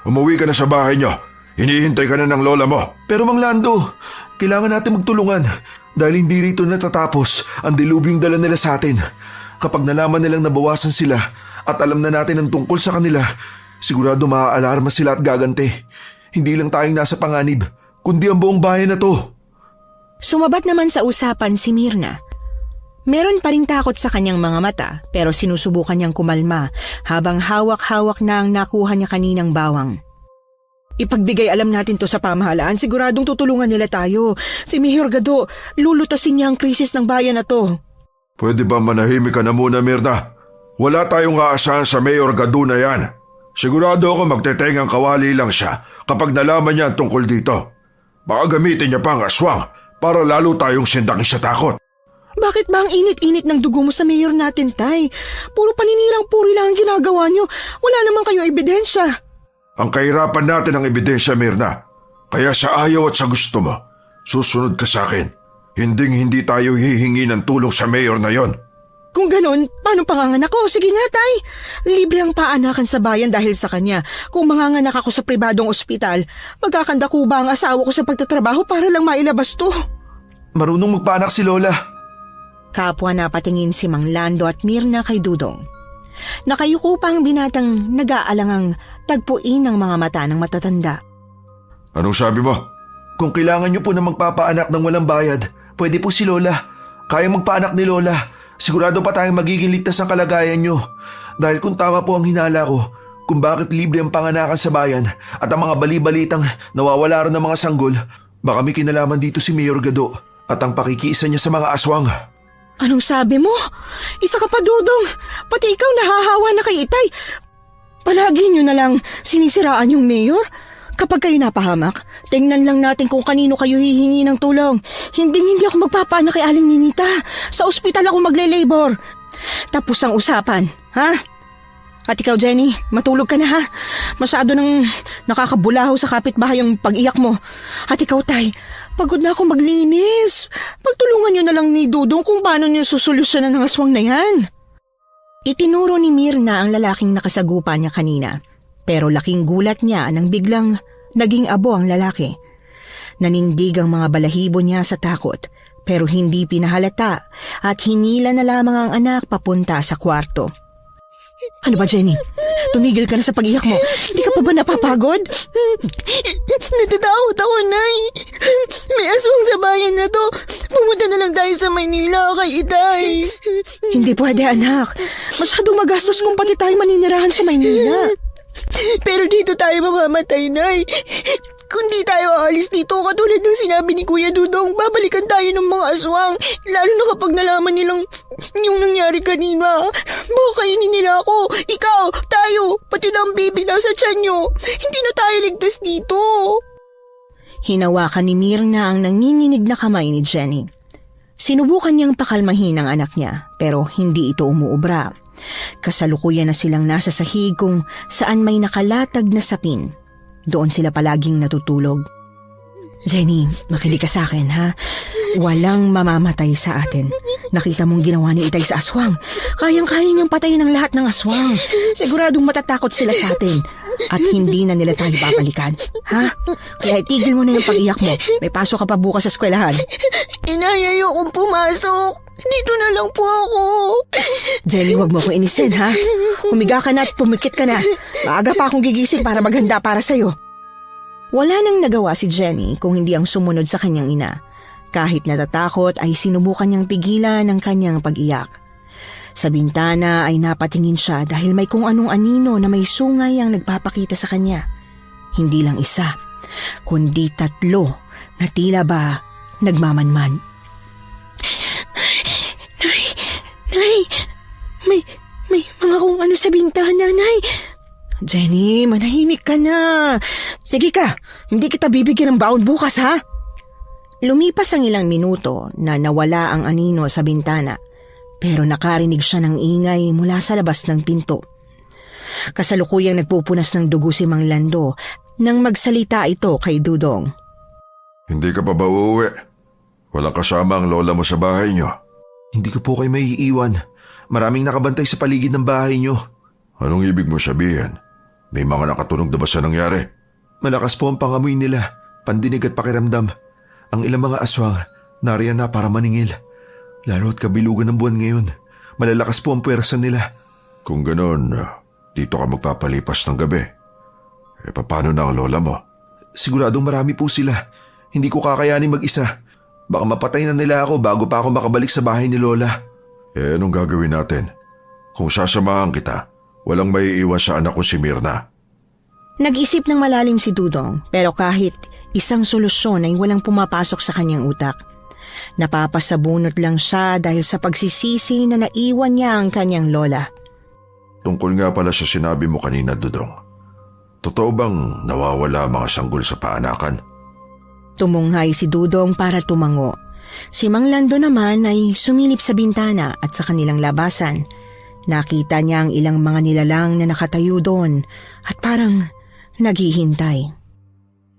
Umuwi ka na sa bahay niyo. Hinihintay ka na ng lola mo. Pero Mang Lando, kailangan natin magtulungan. Dahil hindi rito natatapos ang dilubyong dala nila sa atin. Kapag nalaman nilang nabawasan sila at alam na natin ang tungkol sa kanila, sigurado maaalarma sila at gagante. Hindi lang tayong nasa panganib, kundi ang buong bayan na to. Sumabat naman sa usapan si Mirna. Meron pa ring takot sa kanyang mga mata pero sinusubukan niyang kumalma habang hawak-hawak na ang nakuha niya kaninang bawang. Ipagbigay alam natin to sa pamahalaan, siguradong tutulungan nila tayo. Si Mayor Gado, lulutasin niya ang krisis ng bayan na to. Pwede ba manahimik ka na muna, Mirna? Wala tayong aasahan sa Mayor Gado na yan. Sigurado ako magtetengang kawali lang siya kapag nalaman niya ang tungkol dito. Baka gamitin niya pa ang aswang para lalo tayong sindaki sa takot. Bakit ba ang init-init ng dugo mo sa mayor natin, Tay? Puro paninirang puri lang ang ginagawa niyo. Wala naman kayong ebidensya. Ang kahirapan natin ang ebidensya, Mirna. Kaya sa ayaw at sa gusto mo, susunod ka sa akin. Hinding-hindi tayo hihingi ng tulong sa mayor na yon. Kung ganon, paano panganganak ko? Sige nga, Tay. Libre ang paanakan sa bayan dahil sa kanya. Kung manganganak ako sa pribadong ospital, magkakanda ko ba ang asawa ko sa pagtatrabaho para lang mailabas to? Marunong magpaanak si Lola. Kapwa na patingin si Mang Lando at Mirna kay Dudong. Nakayuko pa ang binatang nag-aalangang tagpuin ng mga mata ng matatanda. Anong sabi mo? Kung kailangan niyo po na magpapaanak ng walang bayad, pwede po si Lola. Kaya magpaanak ni Lola. Sigurado pa tayong magiging ligtas ang kalagayan niyo. Dahil kung tama po ang hinala ko, kung bakit libre ang panganakan sa bayan at ang mga bali-balitang nawawala rin ng mga sanggol, baka may kinalaman dito si Mayor Gado at ang pakikiisa niya sa mga aswang. Anong sabi mo? Isa ka pa, Dudong. Pati ikaw nahahawa na kay Itay. Palagi niyo na lang sinisiraan yung mayor. Kapag kayo napahamak, tingnan lang natin kung kanino kayo hihingi ng tulong. Hindi ako magpapaanak kay Aling Ninita. Sa ospital ako magle-labor. Tapos ang usapan, ha? At ikaw, Jenny, matulog ka na, ha? Masyado nang nakakabulahaw sa kapitbahay yung pag-iyak mo. At ikaw, Tay, pagod na ako maglinis. Pagtulungan niyo na lang ni Dudong kung paano niyo susolusyonan ng aswang na yan. Itinuro ni Mirna ang lalaking nakasagupa niya kanina. Pero laking gulat niya nang biglang naging abo ang lalaki. Nanindig ang mga balahibo niya sa takot pero hindi pinahalata at hinila na lamang ang anak papunta sa kwarto. Ano ba, Jenny? Tumigil ka na sa pag-iyak mo. Hindi ka pa ba napapagod? Natatakot ako, Nay. May aswang sa bayan na to. Pumunta na lang tayo sa Maynila kay Itay. Hindi pwede, anak. Masyadong magastos kung pati tayo maninirahan sa Maynila. Pero dito tayo mamamatay, Nay. Kung di tayo aalis dito, katulad ng sinabi ni Kuya Dudong, babalikan tayo ng mga aswang. Lalo na kapag nalaman nilang yung nangyari kanina. Baka kainin nila ako, ikaw, tayo, pati na ang baby nasa tiyan nyo. Hindi na tayo ligtas dito. Hinawakan ni Mirna ang nanginginig na kamay ni Jenny. Sinubukan niyang pakalmahin ang anak niya, pero hindi ito umuubra. Kasalukuyan na silang nasa sahig kung saan may nakalatag na sapin. Doon sila palaging natutulog. Jenny, makinig ka sa akin, ha? Walang mamamatay sa atin. Nakita mong ginawa ni Itay sa aswang. Kayang-kaya niyang patayin ang lahat ng aswang. Siguradong matatakot sila sa atin. At hindi na nila tayo babalikan. Ha? Kaya itigil mo na yung pag-iyak mo. May pasok ka pa bukas sa eskwelahan. Inay, ayokong pumasok. Dito na lang po ako. Jenny, wag mo akong inisin, ha? Humiga ka na at pumikit ka na. Maaga pa akong gigising para maghanda para sa'yo. Wala nang nagawa si Jenny kung hindi ang sumunod sa kanyang ina. Kahit natatakot ay sinubukan niyang pigilan ang kanyang pag-iyak. Sa bintana ay napatingin siya dahil may kung anong anino na may sungay ang nagpapakita sa kanya. Hindi lang isa, kundi 3 na tila ba nagmamanman. Nay, may mga kung ano sa bintana, Nay. Jenny, manahimik ka na. Sige ka, hindi kita bibigyan ng baon bukas, ha? Lumipas ang ilang minuto na nawala ang anino sa bintana, pero nakarinig siya ng ingay mula sa labas ng pinto. Kasalukuyang nagpupunas ng dugo si Mang Lando nang magsalita ito kay Dudong. Hindi ka pa ba uuwi? Walang kasama ang lola mo sa bahay niyo. Hindi ko po kayo may iiwan. Maraming nakabantay sa paligid ng bahay niyo. Anong ibig mo sabihin? May mga nakatunog na ba sa nangyari? Malakas po ang pangamoy nila, pandinig at pakiramdam. Ang ilang mga aswang, nariyan na para maningil. Lalo at kabilugan ng buwan ngayon. Malalakas po ang puwersa nila. Kung ganon, dito ka magpapalipas ng gabi. Paano na ang lola mo? Siguradong marami po sila. Hindi ko kakayanin mag-isa. Baka mapatay na nila ako bago pa ako makabalik sa bahay ni Lola. Anong gagawin natin? Kung sasamahan kita, walang maiiwan sa anak ko si Mirna. Nag-isip ng malalim si Dudong pero kahit isang solusyon ay walang pumapasok sa kanyang utak. Napapasabunot lang siya dahil sa pagsisisi na naiwan niya ang kanyang lola. Tungkol nga pala sa sinabi mo kanina, Dudong. Totoo bang nawawala mga sanggol sa paanakan? Tumunghay si Dudong para tumango. Si Mang Lando naman ay sumilip sa bintana at sa kanilang labasan. Nakita niya ang ilang mga nilalang na nakatayo doon at parang naghihintay.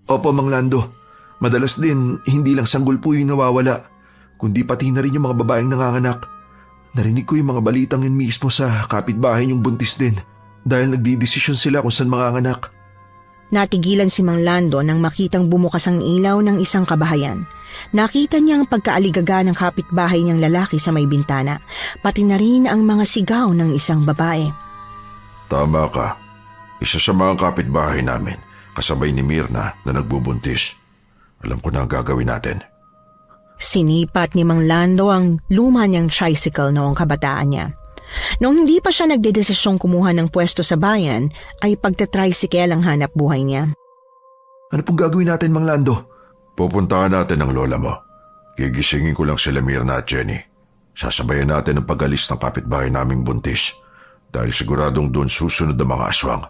Opo, Mang Lando. Madalas din, hindi lang sanggol po yung nawawala, kundi pati na rin yung mga babaeng nanganganak. Narinig ko yung mga balitang yun mismo sa kapitbahay niyong buntis din dahil nagdidesisyon sila kung saan manganganak. Natigilan si Mang Lando nang makitang bumukas ang ilaw ng isang kabahayan. Nakita niya ang pagkaaligaga ng kapitbahay niyang lalaki sa may bintana, pati na rin ang mga sigaw ng isang babae. Tama ka. Isa sa mga kapitbahay namin, kasabay ni Mirna na nagbubuntis. Alam ko na ang gagawin natin. Sinipat ni Mang Lando ang luma niyang tricycle noong kabataan niya. Noong hindi pa siya nagdedesisyong kumuha ng pwesto sa bayan, ay pagtatricycle ang hanap buhay niya. Ano pong gagawin natin, Mang Lando? Pupuntahan natin ang lola mo. Gigisingin ko lang sila Mirna at Jenny. Sasabayan natin ang pag-alis ng kapitbahay naming buntis dahil siguradong doon susunod ang mga aswang.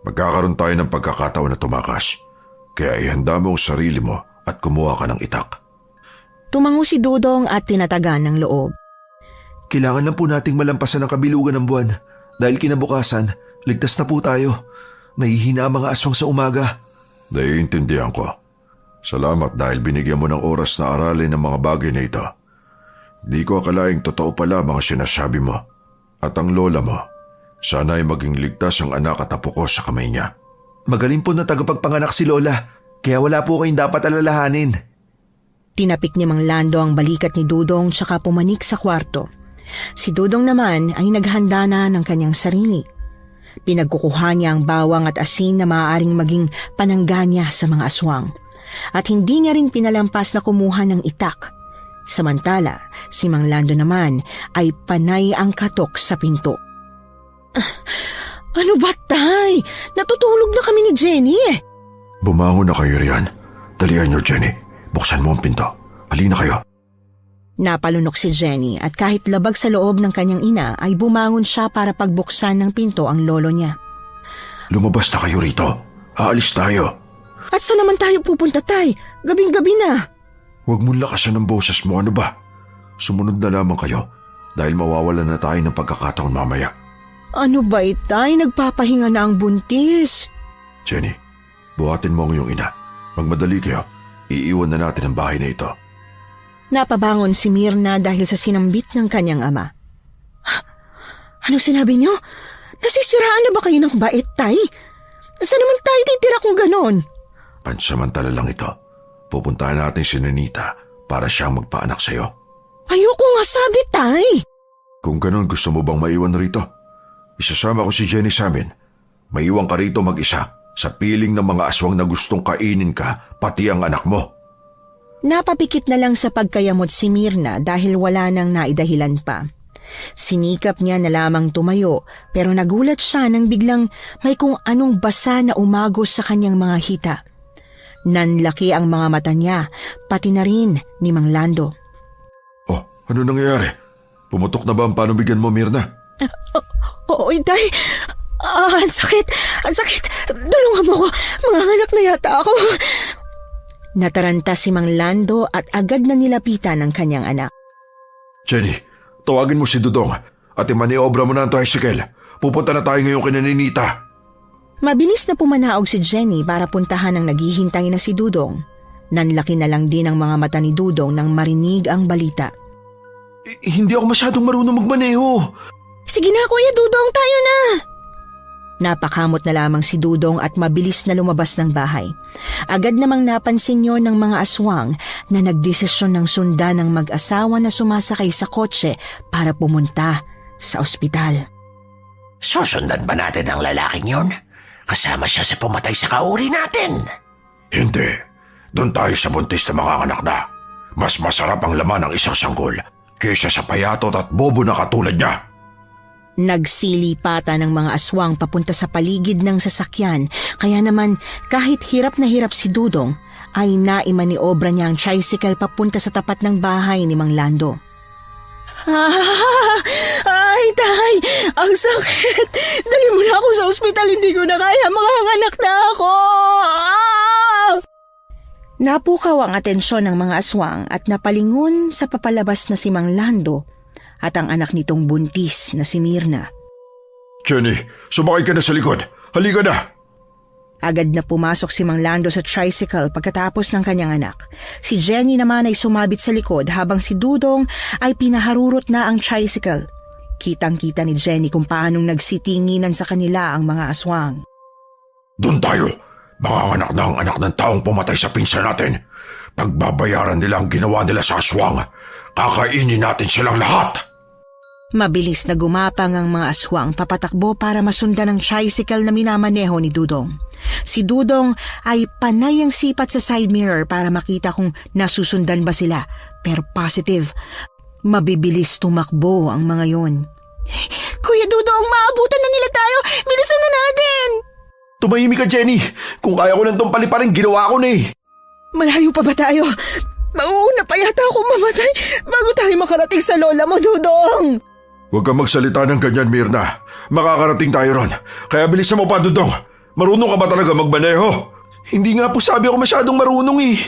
Magkakaroon tayo ng pagkakataon na tumakas. Kaya ihanda mo ang sarili mo at kumuha ka ng itak. Tumango si Dudong at tinatagan ng loob. Kailangan lang po nating malampasan ang kabilugan ng buwan dahil kinabukasan, ligtas na po tayo. Mahihina ang mga aswang sa umaga. Naiintindihan ko. Salamat dahil binigyan mo ng oras na aralin ang mga bagay na ito. Di ko akalaing totoo pala mga sinasabi mo. At ang lola mo, sana ay maging ligtas ang anak at apo ko sa kamay niya. Magaling po na tagapagpanganak si Lola, kaya wala po kayong dapat alalahanin. Tinapik ni Mang Lando ang balikat ni Dudong tsaka pumanik sa kwarto. Si Dudong naman ay naghanda na ng kanyang sarili. Pinagkukuha niya ang bawang at asin na maaaring maging panangga niya sa mga aswang. At hindi niya rin pinalampas na kumuha ng itak. Samantala, si Mang Lando naman ay panay ang katok sa pinto. Ano ba, Tay? Natutulog na kami ni Jenny eh. Bumangon na kayo riyan. Dalian niyo, Jenny. Buksan mo ang pinto. Halina kayo. Napalunok si Jenny at kahit labag sa loob ng kanyang ina ay bumangon siya para pagbuksan ng pinto ang lolo niya. Lumabas na kayo rito. Aalis tayo. At saan naman tayo pupunta, Tay? Gabing-gabi na. Huwag mong lakasan ang boses mo, ano ba? Sumunod na lamang kayo dahil mawawalan na tayo ng pagkakataon mamaya. Ano ba, Tay? Nagpapahinga na ang buntis. Jenny, buhatin mo ang iyong ina. Magmadali kayo. Iiwan na natin ang bahay na ito. Napabangon si Mirna dahil sa sinambit ng kanyang ama. Ano sinabi niyo? Nasisiraan na ba kayo ng bait, Tay? Saan naman tayo titira kung ganon? Pansamantala lang ito. Pupuntahan natin si Nenita para siyang magpaanak sa'yo. Ayoko nga sabi, Tay. Kung ganon, gusto mo bang maiwan rito? Isasama ko si Jenny sa amin. Maiwan ka rito mag-isa sa piling ng mga aswang na gustong kainin ka, pati ang anak mo. Napapikit na lang sa pagkayamot si Mirna dahil wala nang naidahilan pa. Sinikap niya na lamang tumayo pero nagulat siya nang biglang may kung anong basa na umagos sa kanyang mga hita. Nanlaki ang mga mata niya, pati na rin ni Mang Lando. Oh, ano nangyayari? Pumutok na ba ang panubigan mo, Mirna? Oo, Tay. Ang sakit. Ang sakit. Tulungan mo ko. Mga anak na yata ako. Nataranta si Mang Lando at agad na nilapitan ang kanyang anak. Jenny, tawagin mo si Dudong at imaniobra mo na ang tricycle. Pupunta na tayo ngayon kay Ninita. Mabilis na pumanaog si Jenny para puntahan ang naghihintay na si Dudong. Nanlaki na lang din ang mga mata ni Dudong nang marinig ang balita. Hindi ako masyadong marunong magmaneho. Sige na, Kuya Dudong, tayo na. Napakamot na lamang si Dudong at mabilis na lumabas ng bahay. Agad namang napansin yon ng mga aswang na nagdesisyon ng sundan ng mag-asawa na sumasakay sa kotse para pumunta sa ospital. Susundan ba natin ang lalaking yun? Kasama siya sa pumatay sa kauri natin. Hindi. Doon tayo sa buntis na mga anak na. Mas masarap ang laman ng isang sanggol kaysa sa payatot at bobo na katulad niya. Nagsilipatan ng mga aswang papunta sa paligid ng sasakyan, kaya naman kahit hirap na hirap si Dudong, ay naimaniobra niya ang tricycle papunta sa tapat ng bahay ni Mang Lando. Ay, tay! Ang sakit! Dali mo na ako sa ospital, hindi ko na kaya. Makakanak na ako! Napukaw ang atensyon ng mga aswang at napalingon sa papalabas na si Mang Lando at ang anak nitong buntis na si Mirna. Jenny, sumakay ka na sa likod. Halika na! Agad na pumasok si Mang Lando sa tricycle pagkatapos ng kanyang anak. Si Jenny naman ay sumabit sa likod habang si Dudong ay pinaharurot na ang tricycle. Kitang-kita ni Jenny kung paanong nagsitinginan sa kanila ang mga aswang. Doon tayo! Manganganak na ang anak ng taong pumatay sa pinsan natin. Pagbabayaran nila ang ginawa nila sa aswang. Kakainin natin silang lahat! Mabilis na gumapang ang mga aswang papatakbo para masundan ang tricycle na minamaneho ni Dudong. Si Dudong ay panay ang sipat sa side mirror para makita kung nasusundan ba sila. Pero positive, mabibilis tumakbo ang mga yon. Kuya Dudong, maabutan na nila tayo! Bilisan na natin! Tumahimik ka, Jenny. Kung kaya ko lang itong paliparin, ginawa ko na eh. Malayo pa ba tayo? Mauuna pa yata akong mamatay bago tayo makarating sa lola mo, Dudong! Huwag kang magsalita ng ganyan, Mirna. Makakarating tayo ron. Kaya bilisan mo pa, Dudong. Marunong ka ba talaga magmaneho? Hindi nga po sabi ako masyadong marunong eh.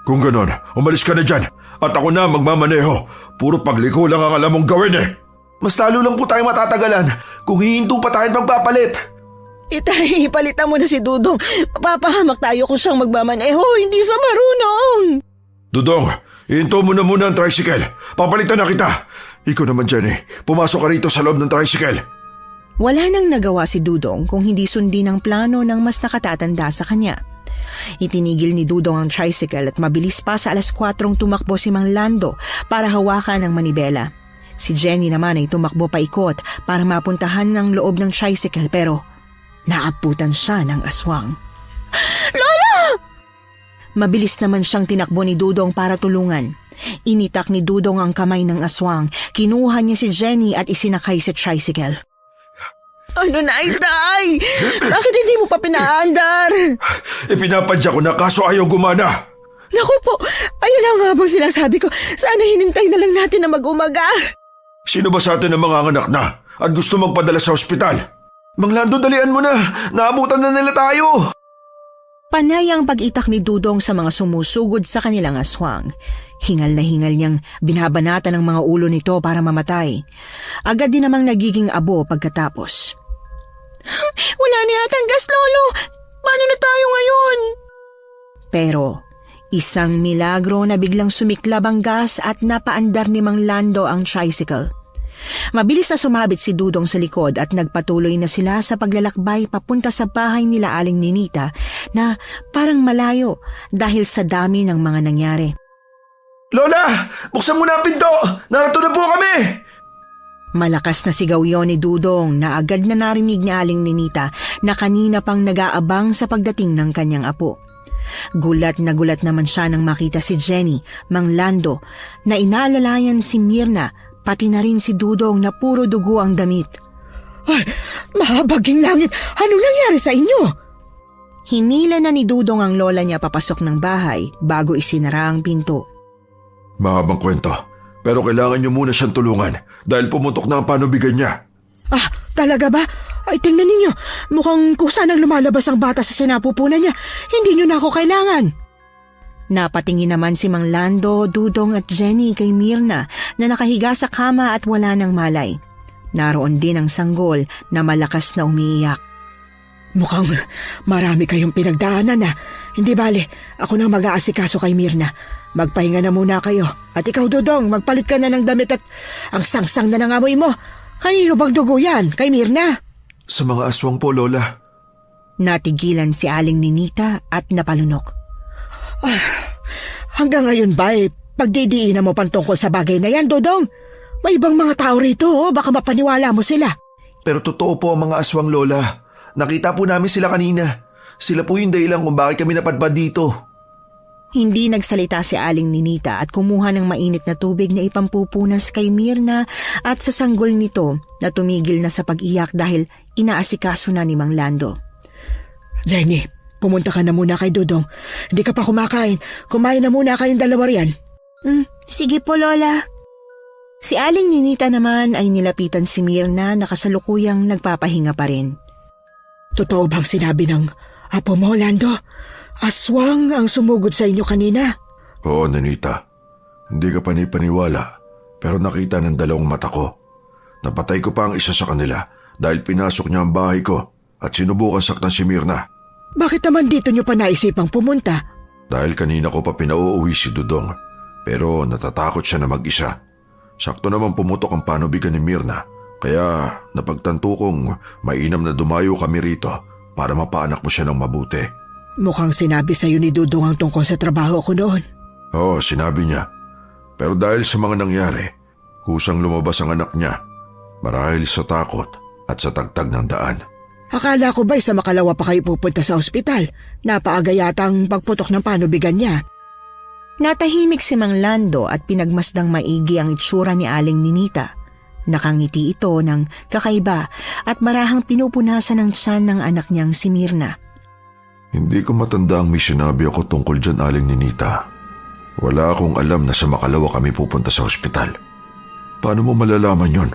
Kung ganon, umalis ka na dyan. At ako na magmamaneho. Puro pagliko lang ang alam mong gawin eh. Mas lalo lang po tayo matatagalan kung hihinto pa tayo at magpapalit. Itay, palitan mo na si Dudong. Papahamak tayo kung siyang magmamaneho, hindi sa marunong. Dudong, ihinto mo na muna ang tricycle. Papalitan na kita. Ikaw naman, Jenny. Pumasok ka rito sa loob ng tricycle. Wala nang nagawa si Dudong kung hindi sundin ang plano ng mas nakatatanda sa kanya. Itinigil ni Dudong ang tricycle at mabilis pa sa 4:00 tumakbo si Mang Lando para hawakan ang manibela. Si Jenny naman ay tumakbo paikot para mapuntahan ng loob ng tricycle pero naabutan siya ng aswang. Lola! Mabilis naman siyang tinakbo ni Dudong para tulungan. Initak ni Dudong ang kamay ng aswang, kinuha niya si Jenny at isinakay sa tricycle. Ano na, Itay? Bakit hindi mo pa pinaandar? Ipinapadya ko na kaso ayaw gumana. Naku po, ayun ang nga bang sinasabi ko. Sana hinintay na lang natin na mag-umaga. Sino ba sa atin ang mga anak na at gusto magpadala sa ospital? Mang Lando, dalian mo na. Naabutan na nila tayo. Panay ang pag-itak ni Dudong sa mga sumusugod sa kanilang aswang. Hingal na hingal niyang binabanatan ng mga ulo nito para mamatay. Agad din namang nagiging abo pagkatapos. Wala na yatang gas, Lolo. Paano na tayo ngayon? Pero isang milagro na biglang sumiklab ang gas at napaandar ni Mang Lando ang tricycle. Mabilis na sumabit si Dudong sa likod at nagpatuloy na sila sa paglalakbay papunta sa bahay nila Aling Ninita na parang malayo dahil sa dami ng mga nangyari. Lola! Buksan mo na ang pinto! Narito na po kami! Malakas na sigaw yon ni Dudong na agad na narinig ni Aling Ninita na kanina pang nag-aabang sa pagdating ng kanyang apo. Gulat na gulat naman siya nang makita si Jenny, Mang Lando, na inaalalayan si Mirna, pati na rin si Dudong na puro dugo ang damit. Ay, mahabaging langit! Anong nangyari sa inyo? Hinila na ni Dudong ang lola niya papasok ng bahay bago isinara ang pinto. Mahabang kwento, pero kailangan niyo muna siyang tulungan dahil pumutok na ang panubigan niya. Ah, talaga ba? Ay, tingnan ninyo. Mukhang kusa nang lumalabas ang bata sa sinapupunan niya. Hindi niyo na ako kailangan. Napatingin naman si Mang Lando, Dudong at Jenny kay Mirna na nakahiga sa kama at wala ng malay. Naroon din ang sanggol na malakas na umiiyak. Mukhang marami kayong pinagdaanan na. Hindi bale, ako nang mag-aasikaso kay Mirna. Magpahinga na muna kayo. At ikaw, Dudong, magpalit ka na ng damit at ang sangsang na ng amoy mo. Kanino bang dugo yan? Kay Mirna? Sa mga aswang po, Lola. Natigilan si Aling Ninita at napalunok. Hanggang ngayon ba pagdidiinan mo pang tungkol sa bagay na yan, Dudong? May ibang mga tao rito, baka mapaniwala mo sila. Pero totoo po ang mga aswang, Lola. Nakita po namin sila kanina. Sila po yung dahilan kung bakit kami napadpad dito. Hindi nagsalita si Aling Ninita at kumuha ng mainit na tubig na ipampupunas kay Mirna at sa sanggol nito na tumigil na sa pag-iyak dahil inaasikaso na ni Mang Lando. Jenny, pumunta ka na muna kay Dudong. Hindi ka pa kumakain. Kumain na muna kayong dalawa riyan. Sige po, Lola. Si Aling Ninita naman ay nilapitan si Mirna na kasalukuyang nagpapahinga pa rin. Totoo bang sinabi ng apo mo, Lando? Aswang ang sumugod sa inyo kanina. Oo, Ninita. Hindi ka panipaniwala, pero nakita ng dalawang mata ko. Napatay ko pa ang isa sa kanila dahil pinasok niya ang bahay ko at sinubukan saktan si Mirna. Bakit naman dito nyo pa naisipang pumunta? Dahil kanina ko pa pinauuwi si Dudong, pero natatakot siya na mag-isa. Sakto naman pumutok ang panubigan ni Mirna, kaya napagtanto kong mainam na dumayo kami rito para mapaanak mo siya ng mabuti. Mukhang sinabi sa'yo ni Dudong ang tungkol sa trabaho ko noon. Oo, sinabi niya. Pero dahil sa mga nangyari, kusang lumabas ang anak niya marahil sa takot at sa tagtag ng daan. Akala ko ba'y sa makalawa pa kayo pupunta sa ospital? Napaaga yata ang pagputok ng panubigan niya. Natahimik si Mang Lando at pinagmasdang maigi ang itsura ni Aling Ninita. Nakangiti ito ng kakaiba at marahang pinupunasan ng tiyan ng anak niyang si Mirna. Hindi ko matanda ang may sinabi ako tungkol dyan, Aling Ninita. Wala akong alam na sa makalawa kami pupunta sa ospital. Paano mo malalaman yon?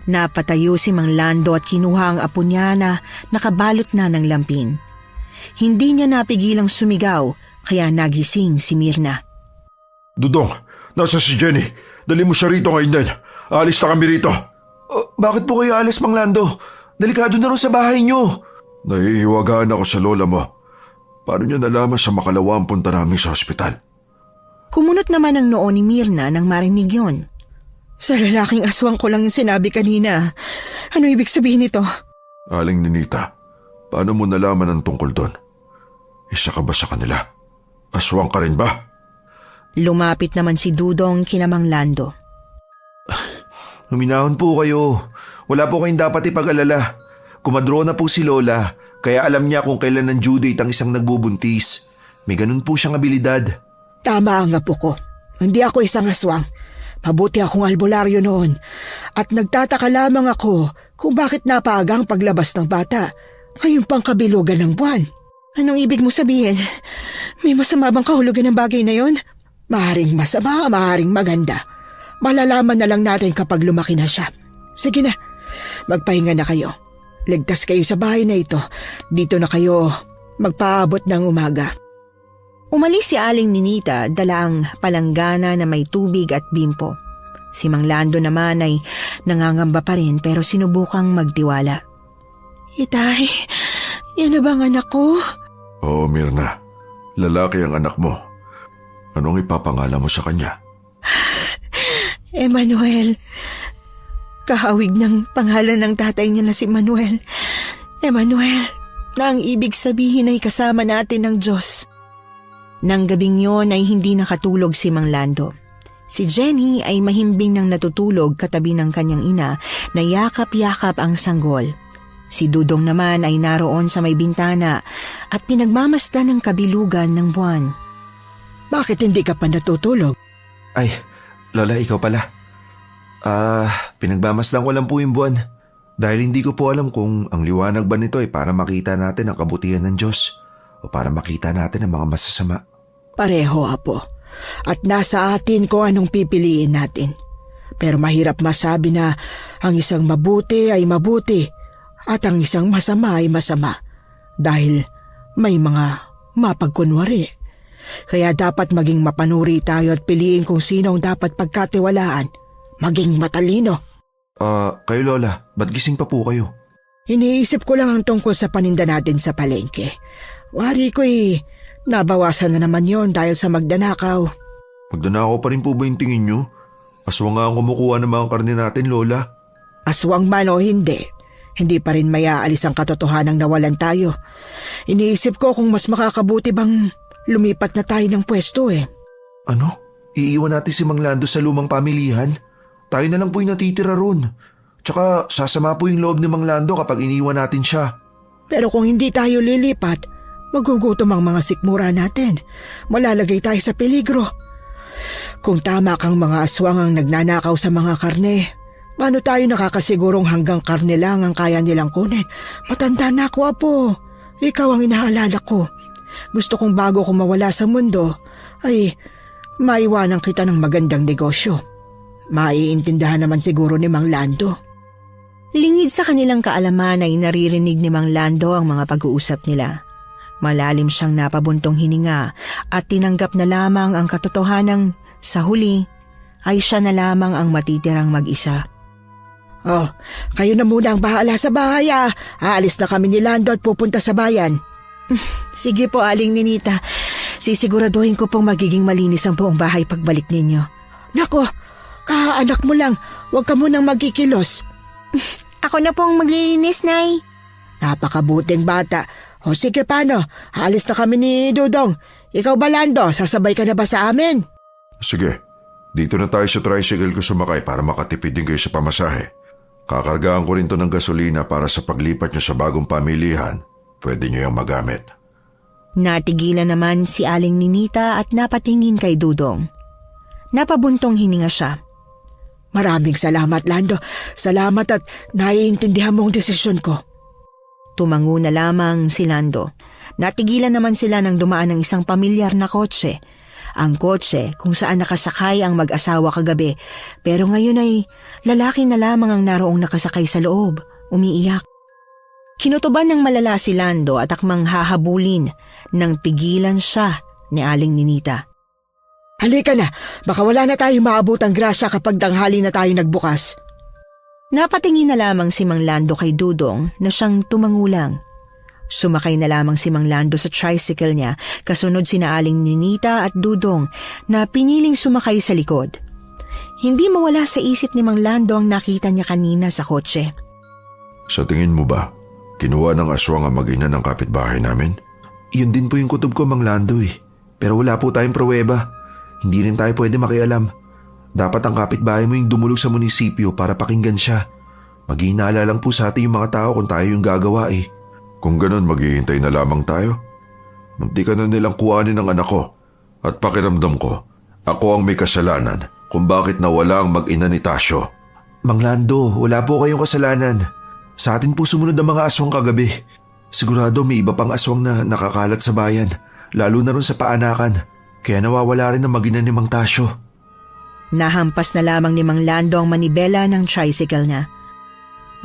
Napatayo si Mang Lando at kinuha ang apo niya na nakabalot na ng lampin. Hindi niya napigilang sumigaw kaya nagising si Mirna. Dudong, nasa si Jenny. Dali mo siya rito ngayon din. Alis na kami rito. Bakit po kayo alis, Mang Lando? Delikado na rin sa bahay niyo. Nahihiwagaan ako sa lola mo. Paano niya nalaman sa makalawa ang punta namin sa ospital? Kumunot naman ang noo ni Mirna nang marinig yon. Sa lalaking aswang ko lang yung sinabi kanina. Ano ibig sabihin nito? Aling Ninita, paano mo nalaman ang tungkol doon? Isa ka ba sa kanila? Aswang ka rin ba? Lumapit naman si Dudong kina Mang Lando. Huminahon po kayo. Wala po kayong dapat ipag-alala. Kumadro na po si Lola, kaya alam niya kung kailan ng due date ang isang nagbubuntis. May ganun po siyang abilidad. Tama ang apo ko. Hindi ako isang aswang. Mabuti akong albularyo noon. At nagtataka lamang ako kung bakit napaaga ang paglabas ng bata. Ngayon pang kabilugan ng buwan. Anong ibig mo sabihin? May masama bang kahulugan ng bagay na yon? Maaaring masama, maaaring maganda. Malalaman na lang natin kapag lumaki na siya. Sige na, magpahinga na kayo. Ligtas kayo sa bahay na ito. Dito na kayo magpaabot ng umaga. Umalis si Aling Ninita dala ang palanggana na may tubig at bimpo. Si Mang Lando naman ay nangangamba pa rin pero sinubukang magtiwala. Itay, yan na bang anak ko? Oo, Mirna. Lalaki ang anak mo. Anong ipapangalan mo sa kanya? Emmanuel. Kahawig ng pangalan ng tatay niya na si Manuel. Emmanuel, na ang ibig sabihin ay kasama natin ng Diyos. Nang gabing yon ay hindi nakatulog si Mang Lando. Si Jenny ay mahimbing nang natutulog katabi ng kanyang ina na yakap-yakap ang sanggol. Si Dudong naman ay naroon sa may bintana at pinagmamasdan ng kabilugan ng buwan. Bakit hindi ka pa natutulog? Ay, Lola, ikaw pala. Pinagmamasdan ko lang po yung buwan. Dahil hindi ko po alam kung ang liwanag ba nito ay para makita natin ang kabutihan ng Diyos o para makita natin ang mga masasama. Pareho, apo. At nasa atin kung anong pipiliin natin. Pero mahirap masabi na ang isang mabuti ay mabuti at ang isang masama ay masama dahil may mga mapagkunwari. Kaya dapat maging mapanuri tayo at piliin kung sino ang dapat pagkatiwalaan, maging matalino. Kayo Lola, ba't gising pa po kayo? Iniisip ko lang ang tungkol sa paninda natin sa palengke. Wari ko'y nabawasan na naman yon dahil sa magdanakaw. Magdanakaw pa rin po ba yung tingin nyo? Aswang nga ang kumukuha ng mga karne natin, Lola. Aswang man o hindi, hindi pa rin mayaalis ang katotohanang nawalan tayo. Iniisip ko kung mas makakabuti bang lumipat na tayo ng pwesto eh. Ano? Iiwan natin si Mang Lando sa lumang pamilihan? Tayo na lang po yung natitira ron. Tsaka sasama po yung loob ni Mang Lando kapag iniwan natin siya. Pero kung hindi tayo lilipat, Magugutom ang mga sikmura natin. Malalagay tayo sa peligro. Kung tama kang mga aswang ang nagnanakaw sa mga karne, paano tayo nakakasigurong hanggang karne lang ang kaya nilang kunin? Matanda na ako, Apo. Ikaw ang inaalala ko. Gusto kong bago ko mawala sa mundo, ay maiwanan kita ng magandang negosyo. Maiintindihan naman siguro ni Mang Lando. Lingid sa kanilang kaalaman ay naririnig ni Mang Lando ang mga pag-uusap nila. Malalim siyang napabuntong hininga at tinanggap na lamang ang katotohanang sa huli ay siya na lamang ang matitirang mag-isa. Oh, kayo na muna ang bahala sa bahay. Aalis na kami ni Lando at pupunta sa bayan. Sige po, Aling Ninita. Sisiguraduhin ko pong magiging malinis ang buong bahay pagbalik ninyo. Nako, kaanak mo lang. Huwag ka munang magkikilos. Ako na pong maglilinis, Nay. Napakabuting bata. O sige, paano? Aalis na kami ni Dudong. Ikaw ba, Lando? Sasabay ka na ba sa amin? Sige, dito na tayo sa tricycle ko sumakay para makatipid din kayo sa pamasahe. Kakargaan ko rin to ng gasolina para sa paglipat nyo sa bagong pamilihan. Pwede nyo yung magamit. Natigilan naman si Aling Ninita at napatingin kay Dudong. Napabuntong hininga siya. Maraming salamat, Lando. Salamat at naiintindihan mo ang desisyon ko. Tumango na lamang si Lando. Natigilan naman sila nang dumaan ng isang pamilyar na kotse. Ang kotse kung saan nakasakay ang mag-asawa kagabi, pero ngayon ay lalaki na lamang ang naroong nakasakay sa loob, umiiyak. Kinutuban ng malala si Lando at akmang hahabulin nang pigilan siya ni Aling Ninita. Halika na, baka wala na tayong maabutang grasya kapag tanghali na tayo nagbukas. Napatingin na lamang si Mang Lando kay Dudong na siyang tumangulang. Sumakay na lamang si Mang Lando sa tricycle niya, kasunod sina Aling Ninita at Dudong na piniling sumakay sa likod. Hindi mawala sa isip ni Mang Lando ang nakita niya kanina sa kotse. Sa tingin mo ba, kinuha ng aswang ang mag-ina ng kapitbahay namin? Yun din po yung kutob ko, Mang Lando eh. Pero wala po tayong pruweba. Hindi rin tayo pwede makialam. Dapat ang kapitbahay mo yung dumulog sa munisipyo para pakinggan siya. Maghihinala lang po sa atin yung mga tao kung tayo yung gagawa eh. Kung ganun, maghihintay na lamang tayo. Munti ka na nilang kuhanin ang anak ko. At pakiramdam ko, ako ang may kasalanan kung bakit nawala ang mag-ina ni Tasyo. Mang Lando, wala po kayong kasalanan. Sa atin po sumunod ang mga aswang kagabi. Sigurado may iba pang aswang na nakakalat sa bayan, lalo na ron sa paanakan. Kaya nawawala rin ang mag-ina ni Mang Tasyo. Nahampas na lamang ni Mang Lando ang manibela ng tricycle niya.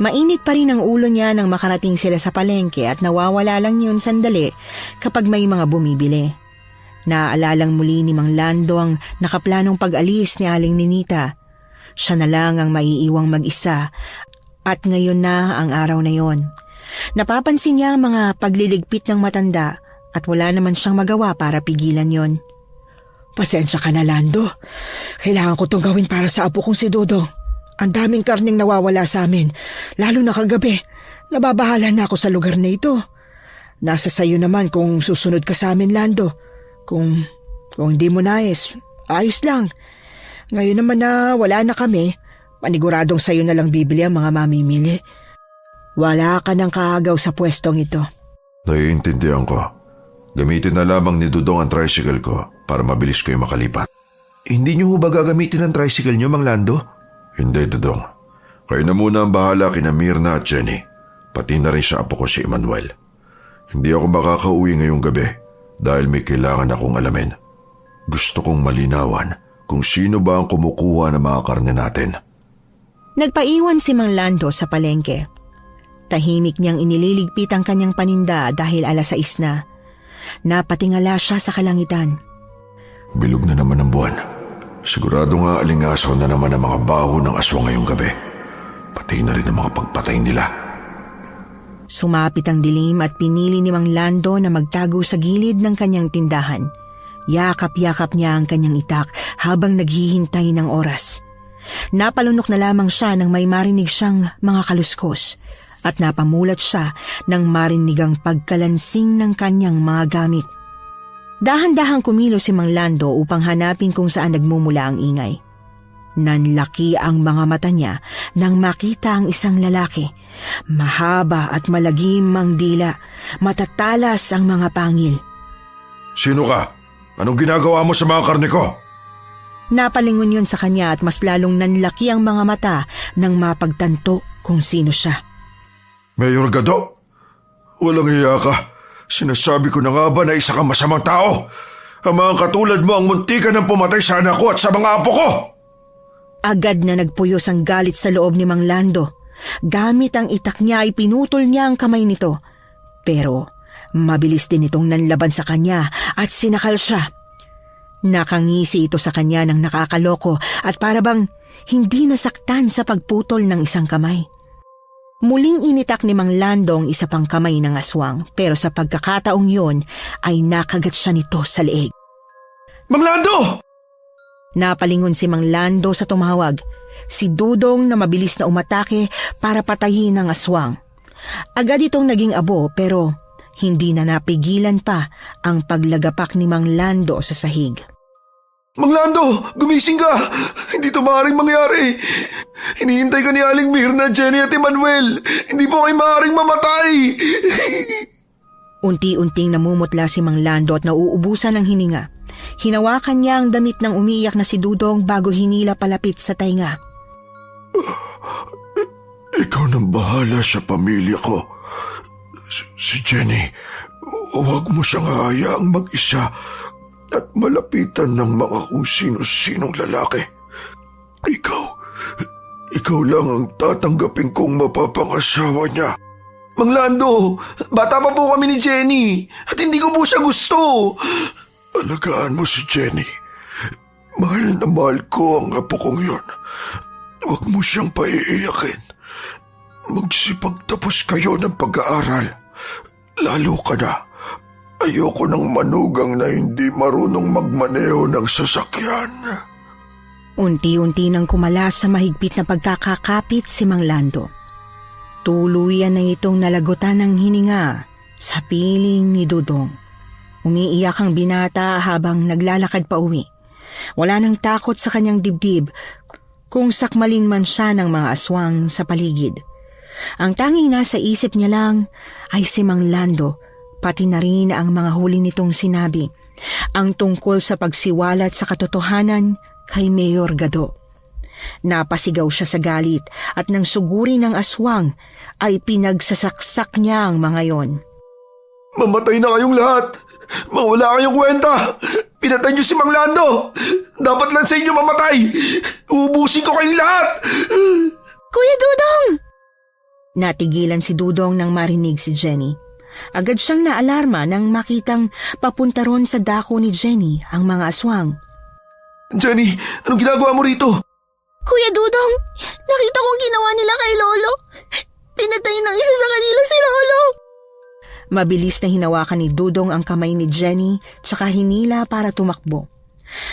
Mainit pa rin ang ulo niya nang makarating sila sa palengke at nawawala lang yun sandali kapag may mga bumibili. Naaalalang muli ni Mang Lando ang nakaplanong pag-alis ni Aling Ninita. Siya na lang ang maiiwang mag-isa at ngayon na ang araw na yon. Napapansin niya ang mga pagliligpit ng matanda at wala naman siyang magawa para pigilan yon. Pasensya ka na, Lando. Kailangan ko itong gawin para sa apo kong si Dudong. Ang daming karning nawawala sa amin, lalo na kagabi. Nababahala na ako sa lugar na ito. Nasa sayo naman kung susunod ka sa amin, Lando. Kung hindi mo nais, ayos lang. Ngayon naman na wala na kami, paniguradong sayo na lang bibili ang mga mamimili. Wala ka ng kaagaw sa pwestong ito. Naiintindihan ko. Gamitin na lamang ni Dudong ang tricycle ko para mabilis kayo makalipat. Hindi niyo ba gagamitin ang tricycle niyo, Mang Lando? Hindi, Dudong. Kayo na muna ang bahala kina Mirna at Jenny. Pati na rin sa apo ko si Emmanuel. Hindi ako makakauwi ngayong gabi dahil may kailangan akong alamin. Gusto kong malinawan kung sino ba ang kumukuha ng mga karne natin. Nagpaiwan si Mang Lando sa palengke. Tahimik niyang inililigpit ang kanyang paninda dahil 6:00 na. Napatingala siya sa kalangitan. Bilog na naman ang buwan. Sigurado nga alingasaw na naman ang mga baho ng aswang ngayong gabi. Pati na rin ang mga pagpatay nila. Sumapit ang dilim at pinili ni Mang Lando na magtago sa gilid ng kanyang tindahan. Yakap-yakap niya ang kanyang itak habang naghihintay ng oras. Napalunok na lamang siya nang may marinig siyang mga kaluskos at napamulat siya nang marinig ang pagkalansing ng kanyang mga gamit. Dahan-dahang kumilos si Mang Lando upang hanapin kung saan nagmumula ang ingay. Nanlaki ang mga mata niya nang makita ang isang lalaki Mahaba at malagim ang dila, matatalas ang mga pangil. Sino ka? Anong ginagawa mo sa mga karne ko? Napalingon yun sa kanya at mas lalong nanlaki ang mga mata nang mapagtanto kung sino siya. Mayor Gado, walang iya ka. Sinasabi ko na nga ba na isa kang masamang tao? Ang mga katulad mo ang muntikan ng pumatay sa anak ko at sa mga apo ko! Agad na nagpuyos ang galit sa loob ni Mang Lando. Gamit ang itak niya ay pinutol niya ang kamay nito. Pero mabilis din itong nanlaban sa kanya at sinakal siya. Nakangisi ito sa kanya ng nakakaloko at parabang hindi nasaktan sa pagputol ng isang kamay. Muling initak ni Mang Lando ang isa pang kamay ng aswang pero sa pagkakataong yon ay nakagat siya nito sa leeg. Mang Lando! Napalingon si Mang Lando sa tumawag. Si Dudong na mabilis na umatake para patayin ang aswang. Agad itong naging abo pero hindi na napigilan pa ang paglagapak ni Mang Lando sa sahig. Mang Lando, gumising ka! Hindi ito maaaring mangyari. Hinihintay ka ni Aling Mirna, Jenny at Emmanuel. Hindi po kayo maaaring mamatay. Unti-unting namumutla si Mang Lando at nauubusan ng hininga. Hinawakan niya ang damit ng umiiyak na si Dudong bago hinila palapit sa tainga. Ikaw nang bahala sa pamilya ko. Si Jenny, huwag mo siyang hayaang mag-isa at malapitan ng mga kung sino-sinong lalaki. Ikaw lang ang tatanggapin kong mapapangasawa niya. Mang Lando, bata pa po kami ni Jenny at hindi ko po siya gusto. Alagaan mo si Jenny. Mahal na mahal ko ang apo kong yun. Huwag mo siyang paiiyakin. Magsipagtapos kayo ng pag-aaral. Lalo ka na. Ayoko ng manugang na hindi marunong magmaneho ng sasakyan. Unti-unti nang kumalas sa mahigpit na pagkakakapit si Mang Lando. Tuluyan na itong nalagutan ng hininga sa piling ni Dudong. Umiiyak ang binata habang naglalakad pa uwi. Wala nang takot sa kanyang dibdib kung sakmalin man siya ng mga aswang sa paligid. Ang tanging nasa isip niya lang ay si Mang Lando, pati na rin ang mga huli nitong sinabi, ang tungkol sa pagsiwalat sa katotohanan kay Mayor Gado. Napasigaw siya sa galit at nang suguri ng aswang ay pinagsasaksak niya ang mga yon. Mamatay na kayong lahat! Mawala kayong kwenta! Pinatay niyo si Mang Lando! Dapat lang sa inyo mamatay! Uubusin ko kayong lahat! Kuya Dudong! Natigilan si Dudong nang marinig si Jenny. Agad siyang naalarma nang makitang papunta ron sa dako ni Jenny ang mga aswang. Jenny, anong ginagawa mo rito? Kuya Dudong, nakita kong ginawa nila kay Lolo. Pinatay ng isa sa kanila si Lolo. Mabilis na hinawakan ni Dudong ang kamay ni Jenny tsaka hinila para tumakbo.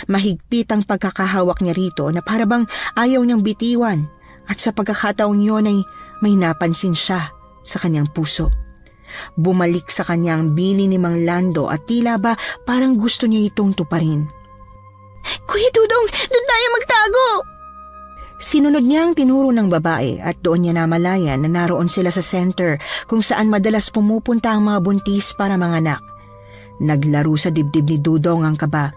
Mahigpit ang pagkakahawak niya rito na parabang ayaw niyang bitiwan at sa pagkakataong yun ay may napansin siya sa kanyang puso. Bumalik sa kanyang bili ni Mang Lando at tila ba parang gusto niya itong tuparin. Kuya Dudong, doon tayo magtago! Sinunod niya ang tinuro ng babae at doon niya namalayan na naroon sila sa center kung saan madalas pumupunta ang mga buntis para manganak. Naglaro sa dibdib ni Dudong ang kaba.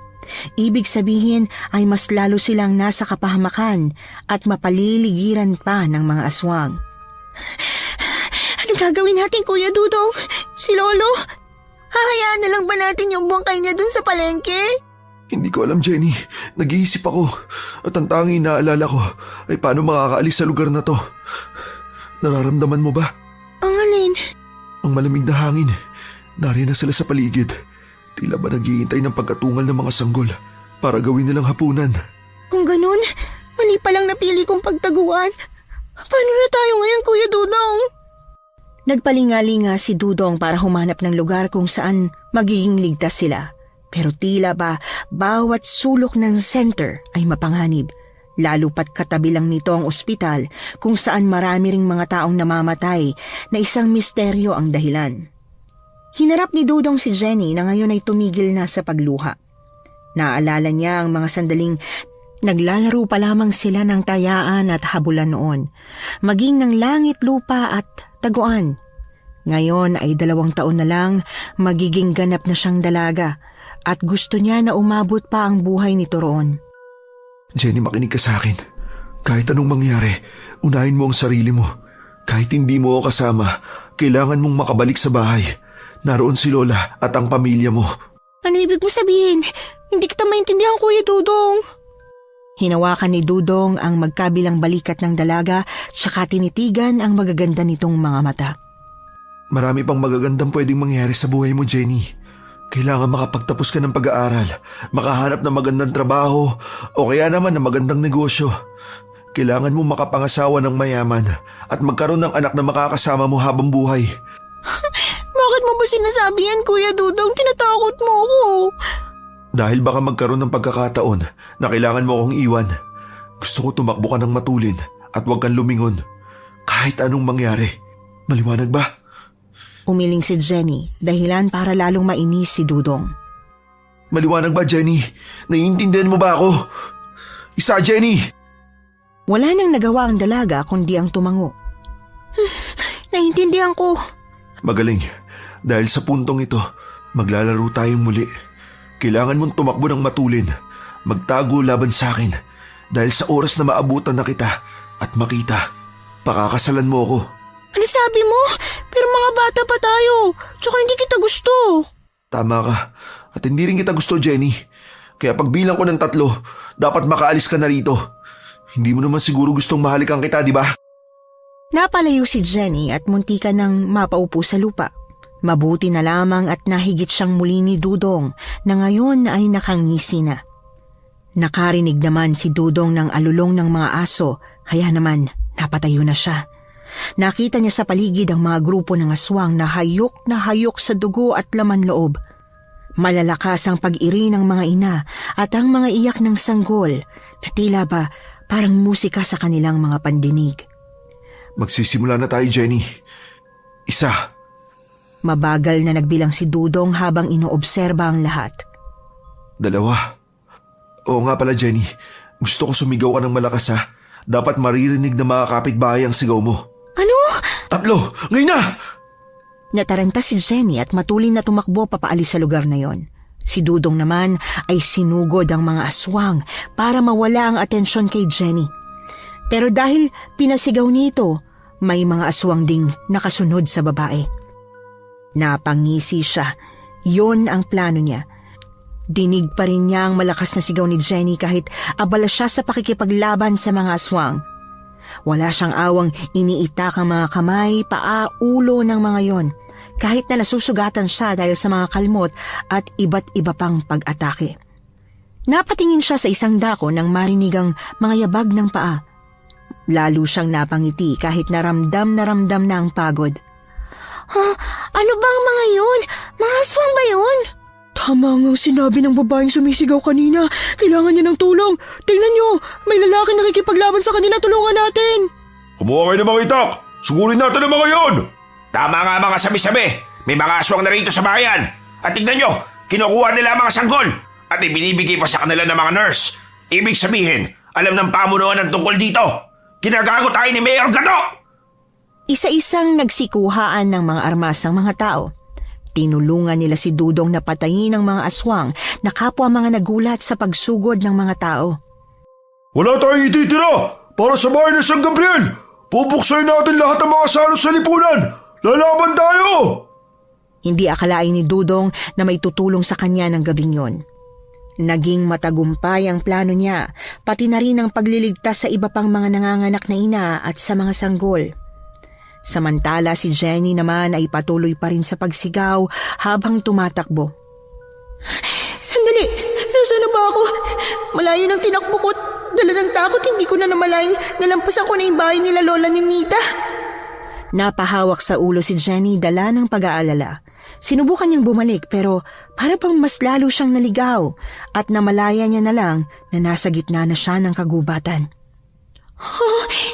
Ibig sabihin ay mas lalo silang nasa kapahamakan at mapaliligiran pa ng mga aswang. Anong gagawin natin, Kuya Dudong? Si Lolo? Hahayaan na lang ba natin yung bangkay niya dun sa palengke? Hindi ko alam, Jenny. Nag-iisip ako. At ang tanging naalala ko ay paano makakaalis sa lugar na to. Nararamdaman mo ba? Ang alin? Ang malamig na hangin. Nariyan na sila sa paligid. Tila ba naghihintay ng pagkatungal ng mga sanggol para gawin nilang hapunan. Kung ganun, mali palang napili kong pagtaguan. Paano na tayo ngayon, Kuya Dudong? Nagpalingalinga si Dudong para humanap ng lugar kung saan magiging ligtas sila. Pero tila ba bawat sulok ng center ay mapanganib. Lalo pat katabi lang nito ang ospital kung saan marami ring mga taong namamatay na isang misteryo ang dahilan. Hinarap ni Dudong si Jenny na ngayon ay tumigil na sa pagluha. Naalala niya ang mga sandaling Naglalaro pa lamang sila ng tayaan at habulan noon, maging ng langit, lupa at taguan. Ngayon ay 2 taon na lang, magiging ganap na siyang dalaga at gusto niya na umabot pa ang buhay nito roon. Jenny, makinig ka sa akin. Kahit anong mangyari, unahin mo ang sarili mo. Kahit hindi mo ako kasama, kailangan mong makabalik sa bahay. Naroon si Lola at ang pamilya mo. Ano ibig mo sabihin? Hindi kita maintindihan, Kuya Dudong. Hinawakan ni Dudong ang magkabilang balikat ng dalaga tsaka tinitigan ang magaganda nitong mga mata. Marami pang magagandang pwedeng mangyari sa buhay mo, Jenny. Kailangan makapagtapos ka ng pag-aaral, makahanap ng magandang trabaho o kaya naman ng magandang negosyo. Kailangan mo makapangasawa ng mayaman at magkaroon ng anak na makakasama mo habang buhay. Bakit mo ba sinasabi yan, Kuya Dudong? Tinatakot mo ako. Dahil baka magkaroon ng pagkakataon na kailangan mo akong iwan. Gusto ko tumakbo ka ng matulin at huwag kang lumingon. Kahit anong mangyari. Maliwanag ba? Umiling si Jenny, dahilan para lalong mainis si Dudong. Maliwanag ba, Jenny? Naiintindihan mo ba ako? Isa, Jenny! Wala nang nagawa ang dalaga kundi ang tumango. Naiintindihan ko. Magaling. Dahil sa puntong ito, maglalaro tayong muli. Kailangan mong tumakbo ng matulin. Magtago laban sa akin. Dahil sa oras na maabutan na kita at makita, pakakasalan mo ako. Ano sabi mo? Pero mga bata pa tayo. Tsaka hindi kita gusto. Tama ka. At hindi rin kita gusto, Jenny. Kaya pagbilang ko ng 3, dapat makaalis ka na rito. Hindi mo naman siguro gustong mahalikan kita, di ba? Napalayo si Jenny at muntika nang mapaupo sa lupa. Mabuti na lamang at nahigit siyang muli ni Dudong na ngayon ay nakangisi na. Nakarinig naman si Dudong ng alulong ng mga aso kaya naman napatayo na siya. Nakita niya sa paligid ang mga grupo ng aswang na hayok sa dugo at laman loob. Malalakas ang pag-iri ng mga ina at ang mga iyak ng sanggol na tila ba parang musika sa kanilang mga pandinig. Magsisimula na tayo, Jenny. 1. Mabagal na nagbilang si Dudong habang inoobserba ang lahat. 2. Oo nga pala, Jenny. Gusto ko sumigaw ka ng malakas, ha. Dapat maririnig na mga kapitbahay ang sigaw mo. Ano? 3! Ngayon na! Nataranta si Jenny at matulin na tumakbo papaalis sa lugar na yon. Si Dudong naman ay sinugod ang mga aswang para mawala ang atensyon kay Jenny. Pero dahil pinasigaw nito, may mga aswang ding nakasunod sa babae. Napangisi siya. Yon ang plano niya. Dinig pa rin niya ang malakas na sigaw ni Jenny kahit abala siya sa pakikipaglaban sa mga aswang. Wala siyang awang iniitak ang mga kamay, paa, ulo ng mga yon. Kahit na nasusugatan siya dahil sa mga kalmot at iba't iba pang pag-atake. Napatingin siya sa isang dako nang marinig ang mga yabag ng paa. Lalo siyang napangiti kahit naramdam na ang pagod. Ano ba ang mga yun? Mga aswang ba yun? Tama nga sinabi ng babaeng sumisigaw kanina. Kailangan niya ng tulong. Tingnan niyo, may lalaki nakikipaglaban sa kanila. Tulungan natin. Kumuha kayo ng mga itak! Sugurin natin ang mga yon! Tama nga mga sabi-sabi. May mga aswang na rito sa bayan. At tignan nyo, kinukuha nila ang mga sanggol. At ibinibigay pa sa kanila ng mga nurse. Ibig sabihin, alam ng pamunuan ng tungkol dito. Kinagago tayo ni Mayor Gado! Isa-isang nagsikuhaan ng mga armas ang mga tao. Tinulungan nila si Dudong na patayin ang mga aswang na kapwa mga nagulat sa pagsugod ng mga tao. Wala tayong ititira para sa bahay ng San Gabriel! Pupuksayin natin lahat ng mga salot sa lipunan! Lalaban tayo! Hindi akalain ni Dudong na may tutulong sa kanya ng gabing yon. Naging matagumpay ang plano niya, pati na rin ang pagliligtas sa iba pang mga nanganganak na ina at sa mga sanggol. Samantala si Jenny naman ay patuloy pa rin sa pagsigaw habang tumatakbo. Sandali! Nasaan na ba ako? Malayo ng tinakbo ko. Dala ng takot, hindi ko na namalayang nalampasan ko na yung bahay nila Lola ni Nita. Napahawak sa ulo si Jenny dala ng pag-aalala. Sinubukan niyang bumalik pero para bang mas lalo siyang naligaw at namalaya niya na lang na nasa gitna na siya ng kagubatan.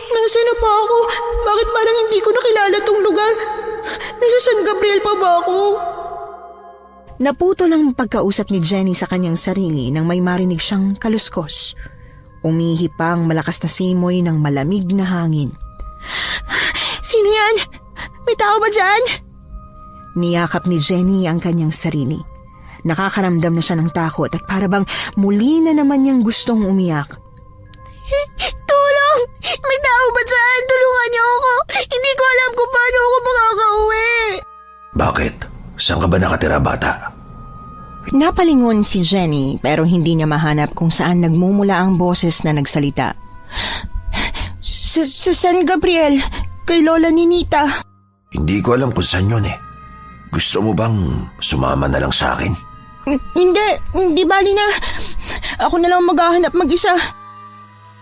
Nasaan na ba ako? Bakit parang hindi ko nakilala tong lugar? Nasa San Gabriel pa ba ako? Naputol ang pagkausap ni Jenny sa kanyang sarili nang may marinig siyang kaluskos. Umihipang malakas na simoy ng malamig na hangin. Sino yan? May tao ba dyan? Niyakap ni Jenny ang kanyang sarili. Nakakaramdam na siya ng takot at parabang muli na naman niyang gustong umiyak. Tulong! May tao ba dyan? Tulungan niyo ako! Hindi ko alam kung paano ako makakauwi! Bakit? Saan ka ba nakatira, bata? Napalingon si Jenny pero hindi niya mahanap kung saan nagmumula ang boses na nagsalita. Sa San Gabriel, kay Lola Ninita. Hindi ko alam kung saan yun eh. Gusto mo bang sumama na lang sa akin? Hindi bali na. Ako na lang maghahanap mag-isa.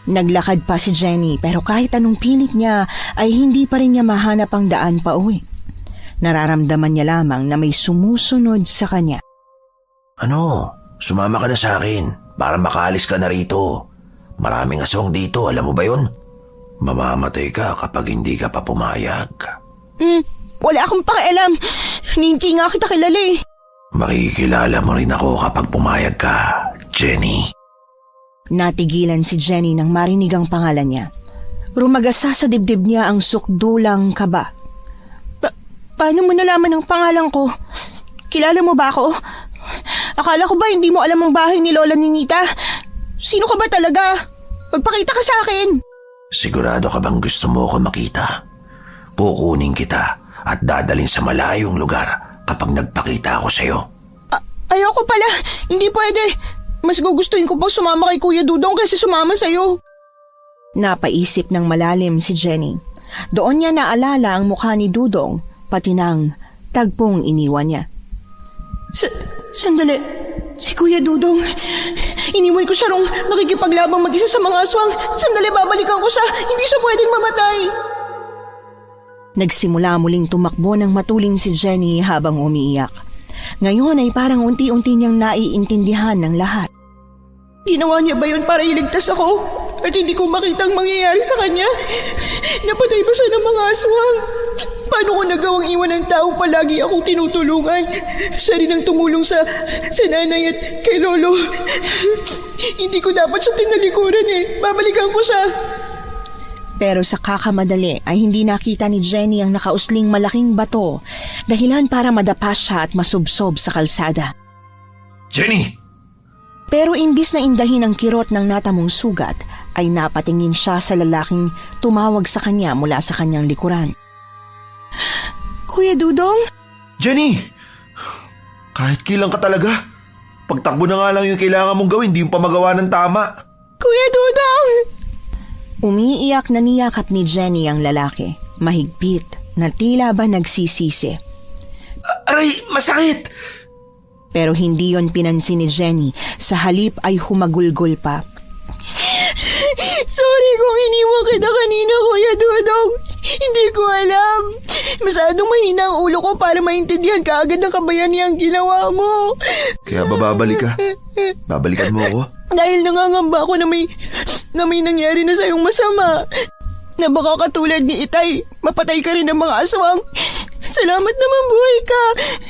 Naglakad pa si Jenny pero kahit anong pilit niya ay hindi pa rin niya mahanap ang daan pa uwi. Nararamdaman niya lamang na may sumusunod sa kanya. Ano? Sumama ka na sa akin para makaalis ka na rito. Maraming aswang dito, alam mo ba yun? Mamamatay ka kapag hindi ka pa pumayag. Wala akong pakialam. Hindi nga kita kilala eh. Makikilala mo rin ako kapag pumayag ka, Jenny. Natigilan si Jenny nang marinig ang pangalan niya. Rumagasa sa dibdib niya ang sukdulang kaba. Paano mo nalaman ang pangalan ko? Kilala mo ba ako? Akala ko ba hindi mo alam ang bahay ni Lola Ninita? Sino ka ba talaga? Magpakita ka sa akin. Sigurado ka bang gusto mo ako makita? Kukunin kita at dadalhin sa malayong lugar kapag nagpakita ako sa'yo. Ayoko pala. Hindi pwede. Mas gugustuhin ko pang sumama kay Kuya Dudong kaysa sumama sa'yo. Napaisip ng malalim si Jenny. Doon niya naalala ang mukha ni Dudong, pati ng tagpong iniwan niya. Sandali. Si Kuya Dudong. Iniwan ko siya rong nakikipaglabang mag-isa sa mga aswang. Sandali, babalikan ko siya. Hindi siya pwedeng mamatay. Nagsimula muling tumakbo ng matulin si Jenny habang umiiyak. Ngayon ay parang unti-unti niyang naiintindihan ng lahat. Ginawa niya ba yun para iligtas ako? At hindi ko makita ang mangyayari sa kanya? Napatay ba siya ng mga aswang? Paano ko nagawang iwan ng taong palagi akong tinutulungan? Siya rin ang tumulong sa nanay at kay Lolo. Hindi ko dapat siya tinalikuran eh. Babalikan ko siya. Pero sa kakamadali ay hindi nakita ni Jenny ang nakausling malaking bato, dahilan para madapa siya at masubsob sa kalsada. Jenny! Pero imbis na indahin ang kirot ng natamong sugat, ay napatingin siya sa lalaking tumawag sa kanya mula sa kanyang likuran. Kuya Dudong? Jenny! Kahit kilang ka talaga. Pagtakbo na nga lang yung kailangan mong gawin, hindi yung pamagawa ng tama. Kuya Dudong! Umiiyak na niyakap ni Jenny ang lalaki, mahigpit na tila ba nagsisisi. Aray, masakit! Pero hindi yon pinansin ni Jenny, sa halip ay humagulgol pa. Sorry kung iniwan kita kanina, Kuya Dudong. Hindi ko alam. Masyadong mahina ang ulo ko para maintindihan ka agad ng kabayanihan ginawa mo. Kaya ba babalik ka? Babalikan mo ako? Dahil nangangamba ako na may nangyari na sa'yong masama. Na baka katulad ni Itay, mapatay ka rin ng mga aswang. Salamat naman buhay ka.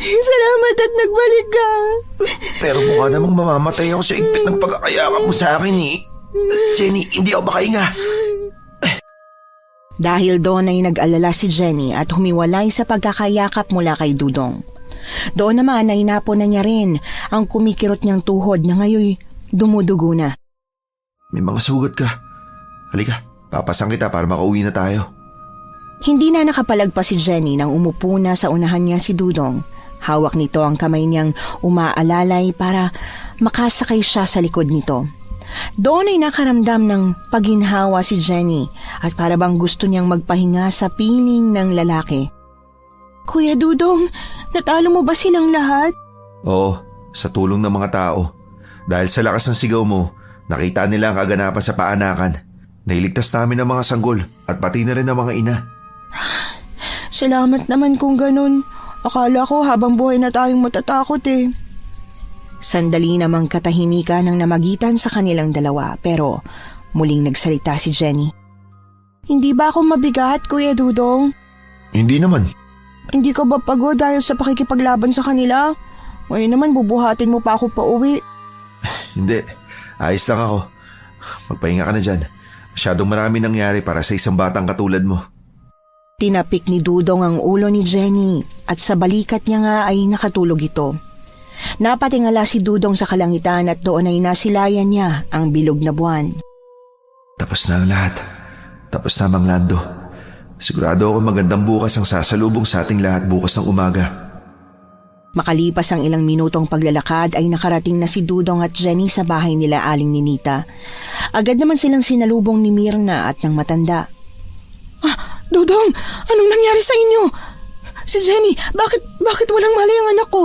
Salamat at nagbalik ka. Pero mukha namang mamamatay ako sa igpit ng pagkakayakap mo sa akin eh. Jenny, hindi ako makahinga. Dahil doon ay nag-alala si Jenny at humiwalay sa pagkakayakap mula kay Dudong. Doon naman ay napon na niya rin ang kumikirot niyang tuhod na ngayon dumudugo na. May mga sugat ka. Halika, papasang kita para makauwi na tayo. Hindi na nakapalagpas si Jenny nang umupo na sa unahan niya si Dudong. Hawak nito ang kamay niyang umaalalay para makasakay siya sa likod nito. Doon ay nakaramdam ng paghinhawa si Jenny at para bang gusto niyang magpahinga sa piling ng lalaki. Kuya Dudong, natalo mo ba silang lahat? Oo, sa tulong ng mga tao. Dahil sa lakas ng sigaw mo, nakita nila ang kaganapan sa paanakan. Nailigtas namin ang mga sanggol at pati na rin ang mga ina. Salamat naman kung ganun. Akala ko habang buhay na tayong matatakot eh. Sandali namang katahimikan ang namagitan sa kanilang dalawa pero muling nagsalita si Jenny. Hindi ba ako mabigat, Kuya Dudong? Hindi naman. Hindi ka ba pagod dahil sa pakikipaglaban sa kanila? Ngayon naman bubuhatin mo pa ako pa uwi. Hindi, ayos lang ako. Magpahinga ka na dyan. Masyadong marami nangyari para sa isang batang katulad mo. Tinapik ni Dudong ang ulo ni Jenny at sa balikat niya nga ay nakatulog ito. Napatingala si Dudong sa kalangitan at doon ay nasilayan niya ang bilog na buwan. Tapos na ang lahat. Tapos na, Mang Lando. Sigurado ako magandang bukas ang sasalubong sa ating lahat bukas ng umaga. Makalipas ang ilang minutong paglalakad ay nakarating na si Dudong at Jenny sa bahay nila Aling Ninita. Agad naman silang sinalubong ni Mirna at ng matanda. Dudong, anong nangyari sa inyo? Si Jenny, bakit walang malay ang anak ko?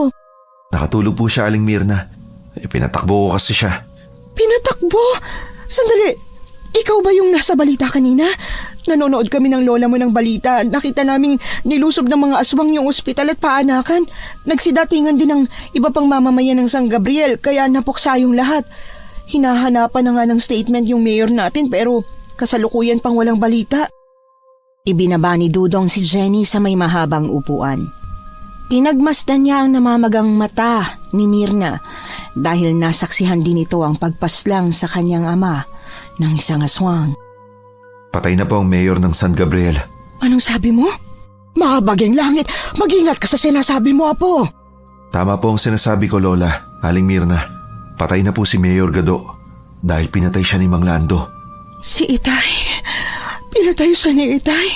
Nakatulog po siya, Aling Mirna. Pinatakbo ko kasi siya. Pinatakbo? Sandali, ikaw ba yung nasa balita kanina? Nanonood kami ng lola mo ng balita. Nakita naming nilusob ng mga aswang yung ospital at paanakan. Nagsidatingan din ng iba pang mamamayan ng San Gabriel kaya napuksa yung lahat. Hinahanapan na nga ng statement yung mayor natin pero kasalukuyan pang walang balita. Ibinaba ni Dudong si Jenny sa may mahabang upuan. Pinagmasdan niya ang namamagang mata ni Mirna dahil nasaksihan din ito ang pagpaslang sa kanyang ama ng isang aswang. Patay na po ang mayor ng San Gabriel. Anong sabi mo? Mahabaging langit, mag-ingat ka sa sinasabi mo, Apo. Tama po ang sinasabi ko, Lola, Aling Mirna. Patay na po si Mayor Gado dahil pinatay siya ni Mang Lando. Si Itay? Pinatay siya ni Itay?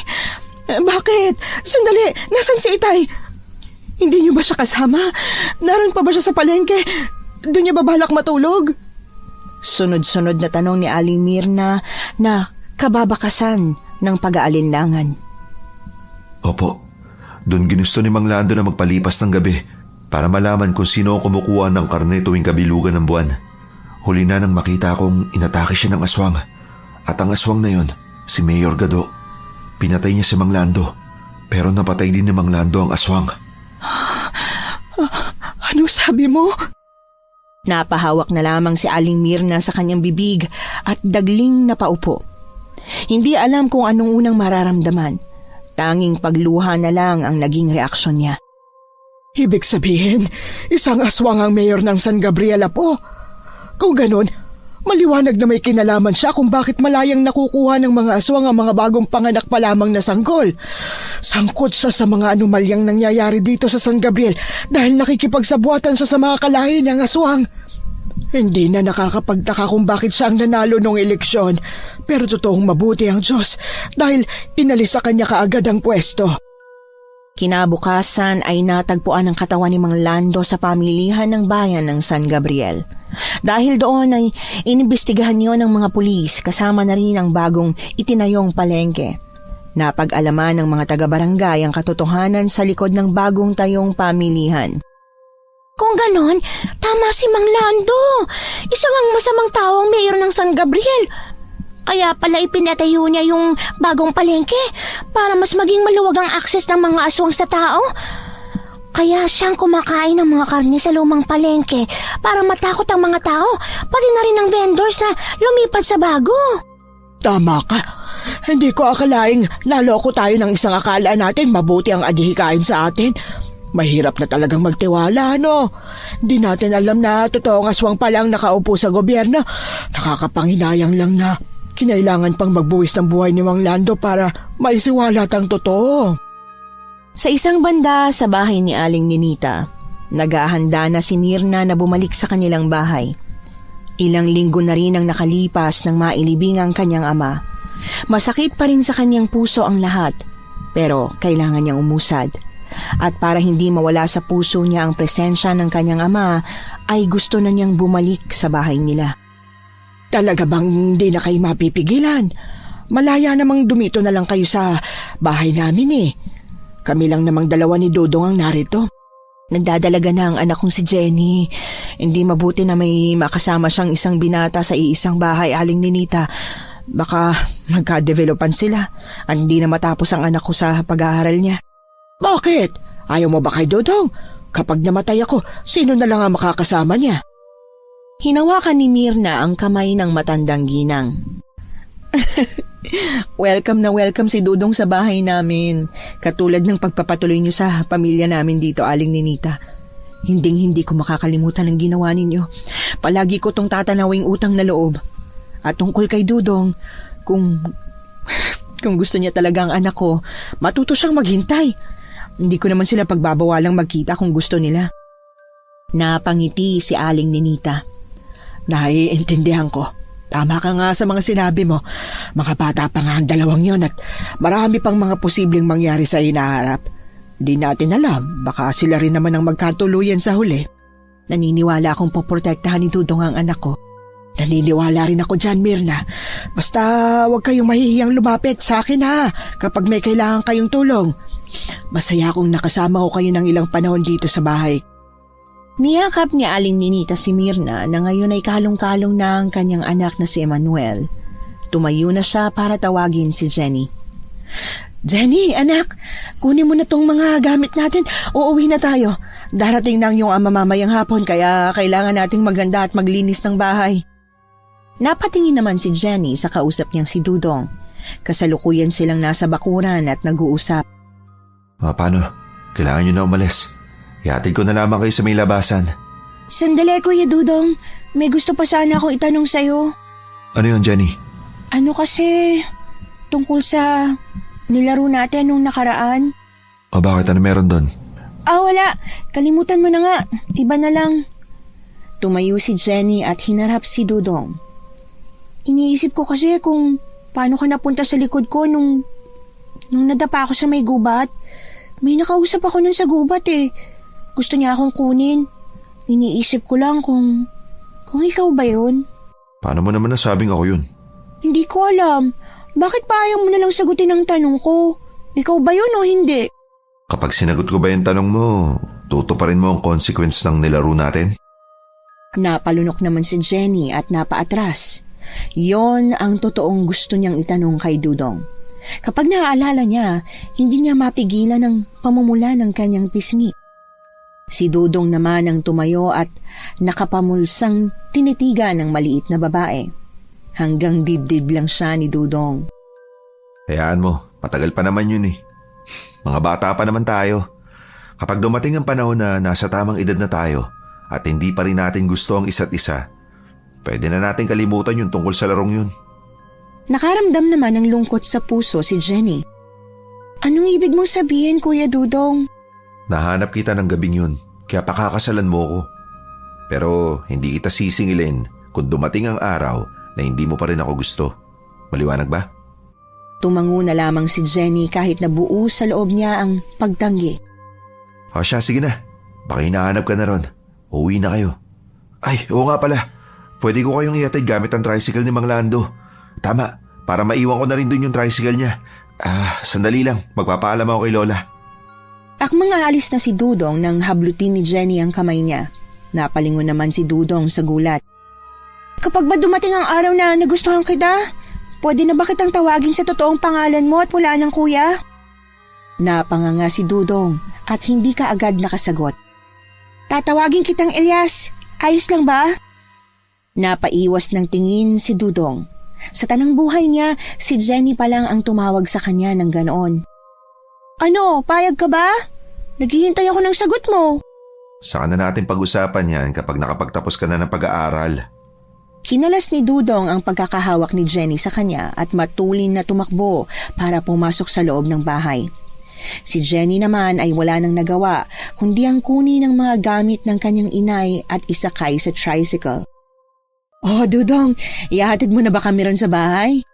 Bakit? Sandali, nasan si Itay? Hindi niyo ba siya kasama? Naroon pa ba siya sa palengke? Doon niya ba balak matulog? Sunod-sunod na tanong ni Aling Mirna na kababakasan ng pag-aalinlangan. Opo, doon ginusto ni Mang Lando na magpalipas ng gabi para malaman kung sino ang kumukuha ng karne tuwing kabilugan ng buwan. Huli na nang makita kong inatake siya ng aswang. At ang aswang na yon, si Mayor Gado. Pinatay niya si Mang Lando, pero napatay din ni Mang Lando ang aswang. Anong sabi mo? Napahawak na lamang si Aling Mirna sa kanyang bibig at dagling napaupo. Hindi alam kung anong unang mararamdaman. Tanging pagluha na lang ang naging reaksyon niya. Ibig sabihin, isang aswang ang mayor ng San Gabriel, Apo. Kung ganon, maliwanag na may kinalaman siya kung bakit malayang nakukuha ng mga aswang ang mga bagong panganak pa lamang na sanggol. Sangkot siya sa mga anomalyang nangyayari dito sa San Gabriel dahil nakikipagsabuatan siya sa mga kalahi niyang aswang. Hindi na nakakapagtaka kung bakit siya ang nanalo nung eleksyon. Pero totoong mabuti ang Diyos dahil inalis sa kanya kaagad ang pwesto. Kinabukasan ay natagpuan ang katawan ni Mang Lando sa pamilihan ng bayan ng San Gabriel. Dahil doon ay inimbestigahan niyo ng mga pulis kasama na rin ang bagong itinayong palengke. Napag-alaman ng mga taga-barangay ang katotohanan sa likod ng bagong tayong pamilihan. Kung ganon, tama si Mang Lando. Isang ang masamang tao ang mayor ng San Gabriel. Kaya pala ipinatayo niya yung bagong palengke para mas maging maluwag ang akses ng mga aswang sa tao. Kaya siyang kumakain ng mga karne sa lumang palengke para matakot ang mga tao, pati na rin ang vendors na lumipat sa bago. Tama ka. Hindi ko akalaing naloko tayo ng isang akala natin mabuti ang adhikain sa atin. Mahirap na talagang magtiwala, no? Di natin alam na totoong aswang palang nakaupo sa gobyerno. Nakakapanginayang lang na kinailangan pang magbuwis ng buhay ni Mang Lando para maisiwalat ang totoo. Sa isang banda sa bahay ni Aling Ninita, naghahanda na si Mirna na bumalik sa kanilang bahay. Ilang linggo na rin ang nakalipas nang mailibing ang kanyang ama. Masakit pa rin sa kanyang puso ang lahat, pero kailangan niyang umusad. At para hindi mawala sa puso niya ang presensya ng kanyang ama, ay gusto na niyang bumalik sa bahay nila. Talaga bang hindi na kayo mapipigilan? Malaya namang dumito na lang kayo sa bahay namin eh. Kami lang namang dalawa ni Dudong ang narito. Nagdadalaga na ang anak kong si Jenny. Hindi mabuti na may makasama siyang isang binata sa iisang bahay, Aling Ninita. Baka magka-developan sila at hindi na matapos ang anak ko sa pag-aaral niya. Bakit? Ayaw mo ba kay Dudong? Kapag namatay ako, sino na lang ang makakasama niya? Hinawakan ni Mirna ang kamay ng matandang ginang. Welcome na welcome si Dudong sa bahay namin. Katulad ng pagpapatuloy niyo sa pamilya namin dito, Aling Ninita. Hindi ko makakalimutan ang ginawa ninyo. Palagi ko tong tatanawing utang na loob. At tungkol kay Dudong, kung gusto niya talaga ang anak ko, matuto siyang maghintay. Hindi ko naman sila pagbabawalang magkita kung gusto nila. Napangiti si Aling Ninita. Naiintindihan ko. Tama ka nga sa mga sinabi mo. Mga bata pa nga ang dalawang yon at marami pang mga posibleng mangyari sa hinaharap. Di natin alam, baka sila rin naman ang magkatuluyan sa huli. Naniniwala akong poprotektahan ni Dudong ang anak ko. Naniniwala rin ako dyan, Mirna. Basta huwag kayong mahihiyang lumapit sa akin ha, kapag may kailangan kayong tulong. Masaya akong nakasama ko kayo ng ilang panahon dito sa bahay. Niyakap ni Aling Ninita si Mirna na ngayon ay kalong-kalong na ang kanyang anak na si Emmanuel. Tumayo na siya para tawagin si Jenny. Jenny, anak, kunin mo na tong mga gamit natin. Uuwi na tayo. Darating na ang iyong ama mamayang hapon kaya kailangan nating maganda at maglinis ng bahay. Napatingin naman si Jenny sa kausap niyang si Dudong. Kasalukuyan silang nasa bakuran at nag-uusap. Paano? Kailangan nyo na umalis. Ihatid ko na lamang kayo sa may labasan. Sandali, Kuya Dudong. May gusto pa sana akong itanong sa'yo. Ano yun, Jenny? Ano kasi tungkol sa nilaro natin nung nakaraan? O bakit? Ano meron doon? Wala. Kalimutan mo na nga. Iba na lang. Tumayo si Jenny at hinarap si Dudong. Iniisip ko kasi kung paano ka napunta sa likod ko nung nadapa ako sa may gubat. May nakausap ako nun sa gubat eh. Gusto niya akong kunin. Iniisip ko lang kung ikaw ba yun? Paano mo naman nasabing ako yun? Hindi ko alam. Bakit pa ayaw mo nalang sagutin ang tanong ko? Ikaw ba yun o hindi? Kapag sinagot ko ba yung tanong mo, tutuparin mo ang consequence ng nilaro natin? Napalunok naman si Jenny at napaatras. Yon ang totoong gusto niyang itanong kay Dudong. Kapag naaalala niya, hindi niya mapigilan ang pamumula ng kanyang pisngi. Si Dudong naman ang tumayo at nakapamulsang tinitigan ng maliit na babae. Hanggang dibdib lang siya ni Dudong. Hayaan mo, matagal pa naman yun eh. Mga bata pa naman tayo. Kapag dumating ang panahon na nasa tamang edad na tayo at hindi pa rin natin gusto ang isa't isa, pwede na natin kalimutan yung tungkol sa larong yun. Nakaramdam naman ng lungkot sa puso si Jenny. Anong ibig mong sabihin, Kuya Dudong? Nahanap kita ng gabing yun, kaya pakakasalan mo ko. Pero hindi kita sisingilin kung dumating ang araw na hindi mo pa rin ako gusto. Maliwanag ba? Tumango na lamang si Jenny kahit nabuo sa loob niya ang pagtanggi. O siya, sige na. Baka hinahanap ka na ron. Uuwi na kayo. Ay, oo nga pala. Pwede ko kayong ihatid gamit ang tricycle ni Mang Lando. Tama, para maiwan ko na rin dun yung tricycle niya. Sandali lang. Magpapaalam ako kay Lola. Akmang aalis na si Dudong nang hablutin ni Jenny ang kamay niya. Napalingon naman si Dudong sa gulat. Kapag ba dumating ang araw na nagustuhan kita, pwede na ba kitang tawagin sa totoong pangalan mo at wala ng kuya? Napanganga si Dudong at hindi ka agad nakasagot. Tatawagin kitang Elias. Ayos lang ba? Napaiwas ng tingin si Dudong. Sa tanang buhay niya, si Jenny pa lang ang tumawag sa kanya ng ganoon. Ano, payag ka ba? Naghihintay ako ng sagot mo. Saka na natin pag-usapan yan kapag nakapagtapos ka na ng pag-aaral. Kinalas ni Dudong ang pagkakahawak ni Jenny sa kanya at matulin na tumakbo para pumasok sa loob ng bahay. Si Jenny naman ay wala nang nagawa kundi ang kunin ng mga gamit ng kanyang inay at isakay sa tricycle. Oh, Dudong, ihahatid mo na ba kami ron sa bahay?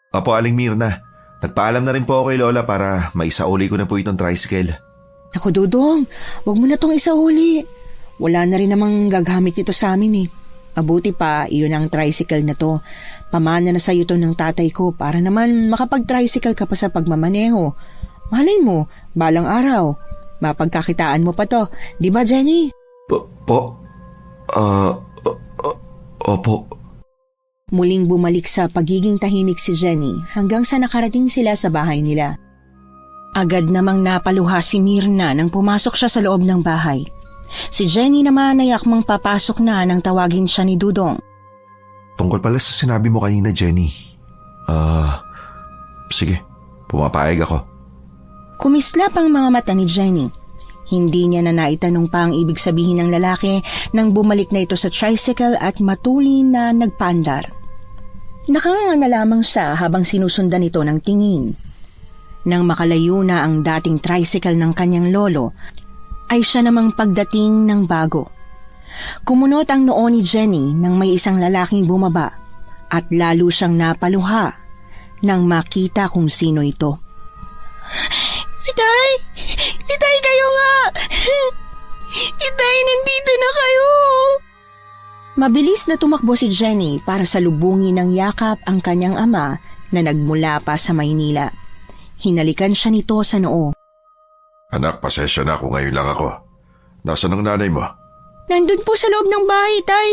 Opo, Aling Mirna. Nagpaalam na rin po ako kay Lola para maisauli ko na po itong tricycle. Naku, Dudong, wag mo na tong isauli. Wala na rin namang gagamit nito sa amin eh. Mabuti pa, iyon ang tricycle na to. Pamana na sa iyo to ng tatay ko para naman makapag-tricycle ka pa sa pagmamaneho. Malay mo, balang araw. Mapagkakitaan mo pa to. Di ba, Jenny? Opo. Muling bumalik sa pagiging tahimik si Jenny hanggang sa nakarating sila sa bahay nila. Agad namang napaluha si Mirna nang pumasok siya sa loob ng bahay. Si Jenny naman ay akmang papasok na nang tawagin siya ni Dudong. Tungkol pala sa sinabi mo kanina, Jenny. Sige, pumapayag ako. Kumislap ang mga mata ni Jenny. Hindi niya na naitanong pa ang ibig sabihin ng lalaki nang bumalik na ito sa tricycle at matulin na nagpandar. Nakanganga na lamang siya habang sinusundan ito ng tingin. Nang makalayo na ang dating tricycle ng kanyang lolo, ay siya namang pagdating ng bago. Kumunot ang noo ni Jenny nang may isang lalaking bumaba at lalo siyang napaluha nang makita kung sino ito. Itay! Itay, kayo nga! Itay, nandito na kayo! Mabilis na tumakbo si Jenny para salubungin ng yakap ang kanyang ama na nagmula pa sa Maynila. Hinalikan siya nito sa noo. Anak, pasensya na kung ngayon lang ako. Nasaan ang nanay mo? Nandun po sa loob ng bahay, Tay.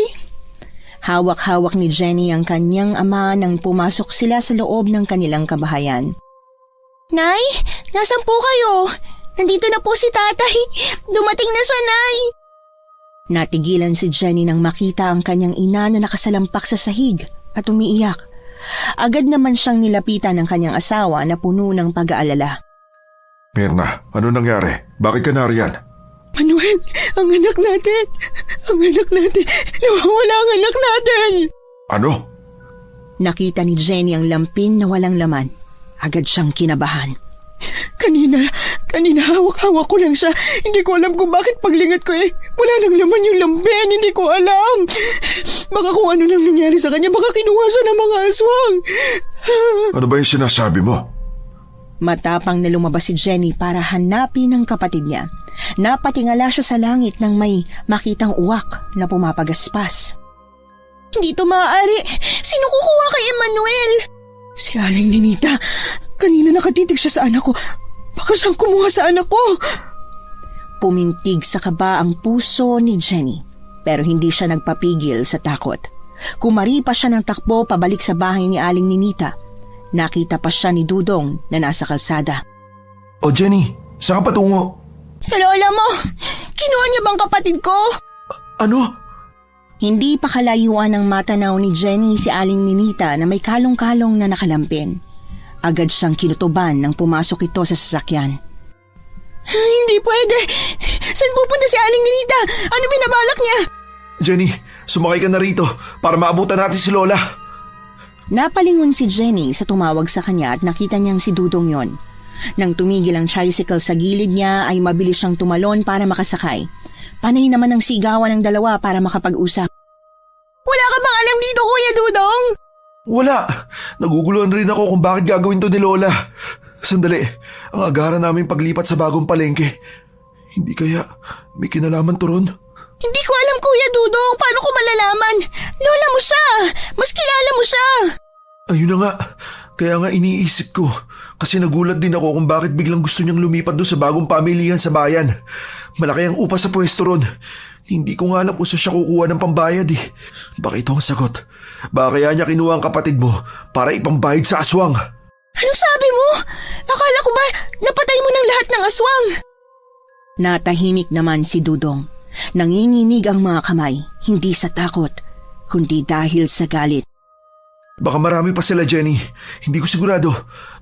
Hawak-hawak ni Jenny ang kanyang ama nang pumasok sila sa loob ng kanilang kabahayan. Nay, nasan po kayo? Nandito na po si Tatay. Dumating na siya, Nay. Natigilan si Jenny nang makita ang kanyang ina na nakasalampak sa sahig at umiiyak. Agad naman siyang nilapitan ng kanyang asawa na puno ng pag-aalala. Mirna, ano nangyari? Bakit ka nariyan? Manuel, ang anak natin! Ang anak natin! Nawawala ang anak natin! Ano? Nakita ni Jenny ang lampin na walang laman. Agad siyang kinabahan. Kanina hawak-hawak ko lang siya. Hindi ko alam kung bakit paglingat ko wala nang laman yung lampin. Hindi ko alam. Baka kung ano nang nangyari sa kanya, baka kinuha siya ng mga aswang. Ano ba yung sinasabi mo? Matapang na lumabas si Jenny para hanapin ang kapatid niya. Napatingala siya sa langit nang may makitang uwak na pumapagaspas. Hindi to maaari. Sino kukuha kay Emmanuel? Si Aling Ninita. Kanina nakatitig siya sa anak ko. Baka siyang kumuha sa anak ko. Pumintig sa kaba ang puso ni Jenny, pero hindi siya nagpapigil sa takot. Kumari pa siya ng takbo pabalik sa bahay ni Aling Ninita. Nakita pa siya ni Dudong na nasa kalsada. O Jenny, saan ka patungo? Sa lola mo. Kinuha niya bang kapatid ko? Ano? Hindi pa kalayuan ng matanaw ni Jenny si Aling Ninita na may kalong-kalong na nakalampin. Agad siyang kinutuban nang pumasok ito sa sasakyan. Hindi pwede. Saan pupunta si Aling Ninita? Ano binabalak niya? Jenny, sumakay ka na rito para maabutan natin si Lola. Napalingon si Jenny sa tumawag sa kanya at nakita niyang si Dudong yon. Nang tumigil ang tricycle sa gilid niya ay mabilis siyang tumalon para makasakay. Panay naman ang sigawan ng dalawa para makapag-usap. Wala ka bang alam dito, Kuya Dudong? Wala. Naguguluhan rin ako kung bakit gagawin to ni Lola. Sandali, ang agara namin paglipat sa bagong palengke. Hindi kaya may kinalaman to ron? Hindi ko alam, Kuya Dudong. Paano ko malalaman? Lola mo siya. Mas kilala mo siya. Ayun na nga. Kaya nga iniisip ko. Kasi nagulat din ako kung bakit biglang gusto niyang lumipat doon sa bagong pamilihan sa bayan. Malaki ang upa sa pwesto ron. Hindi ko nga alam kung saan siya kukuha ng pambayad eh. Baka ito ang sagot. Baka kaya niya kinuha ang kapatid mo para ipambayad sa aswang. Anong sabi mo? Akala ko ba napatay mo ng lahat ng aswang? Natahimik naman si Dudong. Nanginginig ang mga kamay, hindi sa takot, kundi dahil sa galit. Baka marami pa sila, Jenny. Hindi ko sigurado.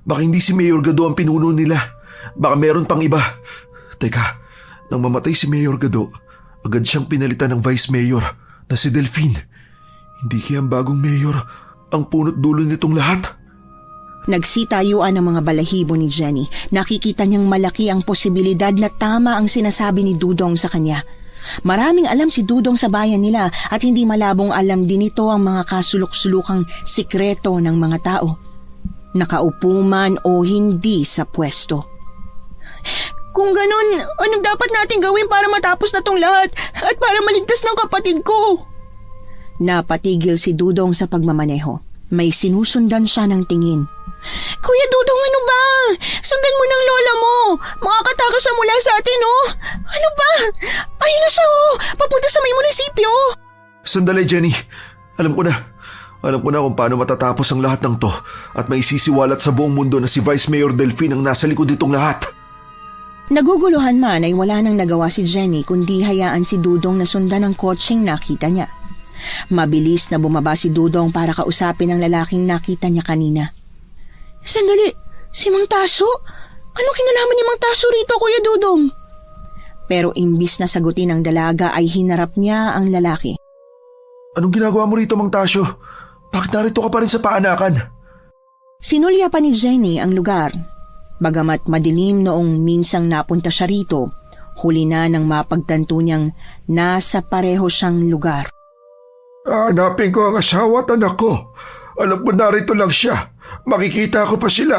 Baka hindi si Mayor Gado ang pinuno nila. Baka meron pang iba. Teka, nang mamatay si Mayor Gado, agad siyang pinalitan ng Vice Mayor na si Delphine. Hindi kaya ang bagong mayor ang punot dulo nitong lahat? Nagsitayuan ang mga balahibo ni Jenny. Nakikita niyang malaki ang posibilidad na tama ang sinasabi ni Dudong sa kanya. Maraming alam si Dudong sa bayan nila at hindi malabong alam din ito ang mga kasulok-sulukang sikreto ng mga tao. Nakaupo man o hindi sa pwesto. Kung ganun, anong dapat natin gawin para matapos na tong lahat at para maligtas ng kapatid ko? Napatigil si Dudong sa pagmamaneho. May sinusundan siya ng tingin. Kuya Dudong, ano ba? Sundan mo ng lola mo. Makakatakas siya mula sa atin, oh. Ano ba? Ayun na siya, oh. Papunta sa may munisipyo. Sandali, Jenny. Alam ko na. Alam ko na kung paano matatapos ang lahat ng to at may sisiwalat sa buong mundo na si Vice Mayor Delphine ang nasa likod nitong lahat. Naguguluhan man ay wala nang nagawa si Jenny kundi hayaan si Dudong na sundan ang kotseng nakita niya. Mabilis na bumaba si Dudong para kausapin ang lalaking nakita niya kanina. Sandali, si Mang Taso? Anong kinalaman ni Mang Taso rito, Kuya Dudong? Pero imbis na sagutin ang dalaga ay hinarap niya ang lalaki. Anong ginagawa mo rito, Mang Tasyo? Bakit narito ka pa rin sa paanakan? Sinulya pa ni Jenny ang lugar. Bagamat madilim noong minsang napunta siya rito, huli na nang mapagtanto niyang nasa pareho siyang lugar. Hanapin ko ang asawa at anak ko. Alam ko narito lang siya. Makikita ko pa sila.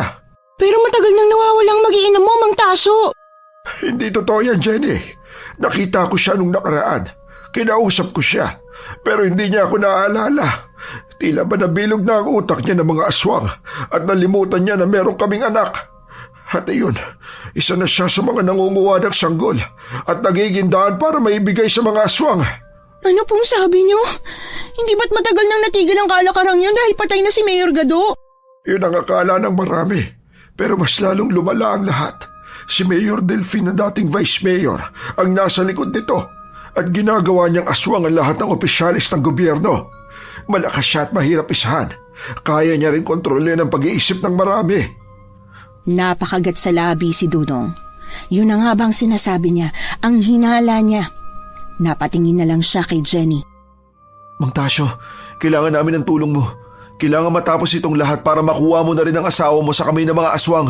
Pero matagal nang nawawalang mag-iina mo, Mang Taso. Hindi totoo yan, Jenny. Nakita ko siya nung nakaraan. Kinausap ko siya. Pero hindi niya ako naaalala. Tila ba nabilog na ang utak niya ng mga aswang at nalimutan niya na meron kaming anak. At ayun, isa na siya sa mga nangunguha ng sanggol at nagiging daan para maibigay sa mga aswang. Ano pong sabi niyo? Hindi ba't matagal nang natigil ang kalakarang yan dahil patay na si Mayor Gado? Yun ang akala ng marami. Pero mas lalong lumala ang lahat. Si Mayor Delfin na dating Vice Mayor ang nasa likod nito at ginagawa niyang aswang ang lahat ng opisyalis ng gobyerno. Malakas siya at mahirap isahan. Kaya niya rin kontrolin ang pag-iisip ng marami. Napakagat sa labi si Dudong. Yun na nga bang sinasabi niya, ang hinala niya. Napatingin na lang siya kay Jenny. Mang Tasyo, kailangan namin ng tulong mo. Kailangan matapos itong lahat para makuha mo na rin ang asawa mo sa kamay ng mga aswang.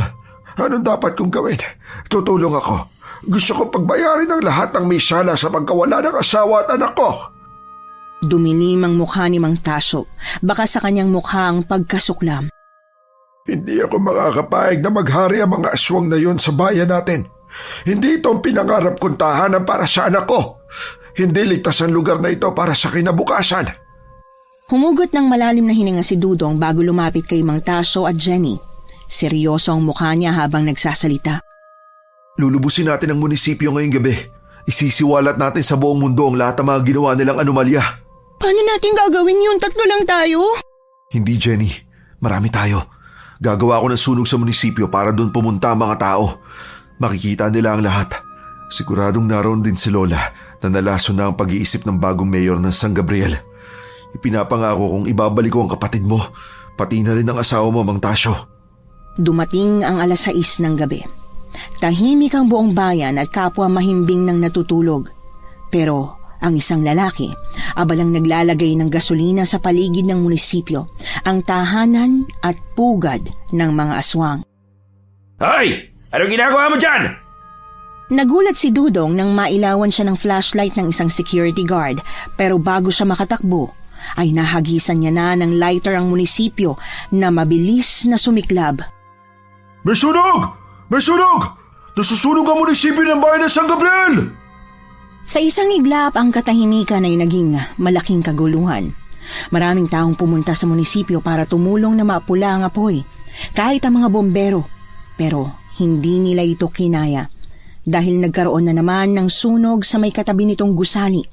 Anong dapat kong gawin? Tutulong ako. Gusto ko pagbayarin ang lahat ng may sala sa pagkawala ng asawa at anak ko. Dumilim ang mukha ni Mang Tasyo. Baka sa kanyang mukha ang pagkasuklam. Hindi ako makakapayag na maghari ang mga aswang na yon sa bayan natin. Hindi ito ang pinangarap kong tahanan para sa anak ko. Hindi ligtas ang lugar na ito para sa kinabukasan. Humugot ng malalim na hininga si Dudong bago lumapit kay Mang Tasyo at Jenny. Seryoso ang mukha niya habang nagsasalita. Lulubusin natin ang munisipyo ngayong gabi. Isisiwalat natin sa buong mundo ang lahat ng mga ginawa nilang anomalya. Paano natin gagawin yun? 3 lang tayo? Hindi, Jenny. Marami tayo. Gagawa ako ng sunog sa munisipyo para doon pumunta ang mga tao. Makikita nila ang lahat. Siguradong naroon din si Lola na nalason na ang pag-iisip ng bagong mayor ng San Gabriel. Ipinapangako kong ibabalik ko ang kapatid mo, pati na rin ang asawa mo, Mang Tasyo. Dumating ang 6:00 ng gabi. Tahimik ang buong bayan at kapwa mahimbing ng natutulog. Pero ang isang lalaki, abalang naglalagay ng gasolina sa paligid ng munisipyo, ang tahanan at pugad ng mga aswang. Hoy! Anong ginagawa mo dyan? Nagulat si Dudong nang mailawan siya ng flashlight ng isang security guard, pero bago siya makatakbo, ay nahagisan niya na ng lighter ang munisipyo na mabilis na sumiklab. May sunog! May sunog! Nasusunog ang munisipyo ng bayan ng San Gabriel! Sa isang iglap, ang katahimikan ay naging malaking kaguluhan. Maraming taong pumunta sa munisipyo para tumulong na mapula ang apoy, kahit ang mga bombero. Pero hindi nila ito kinaya dahil nagkaroon na naman ng sunog sa may katabi nitong gusali.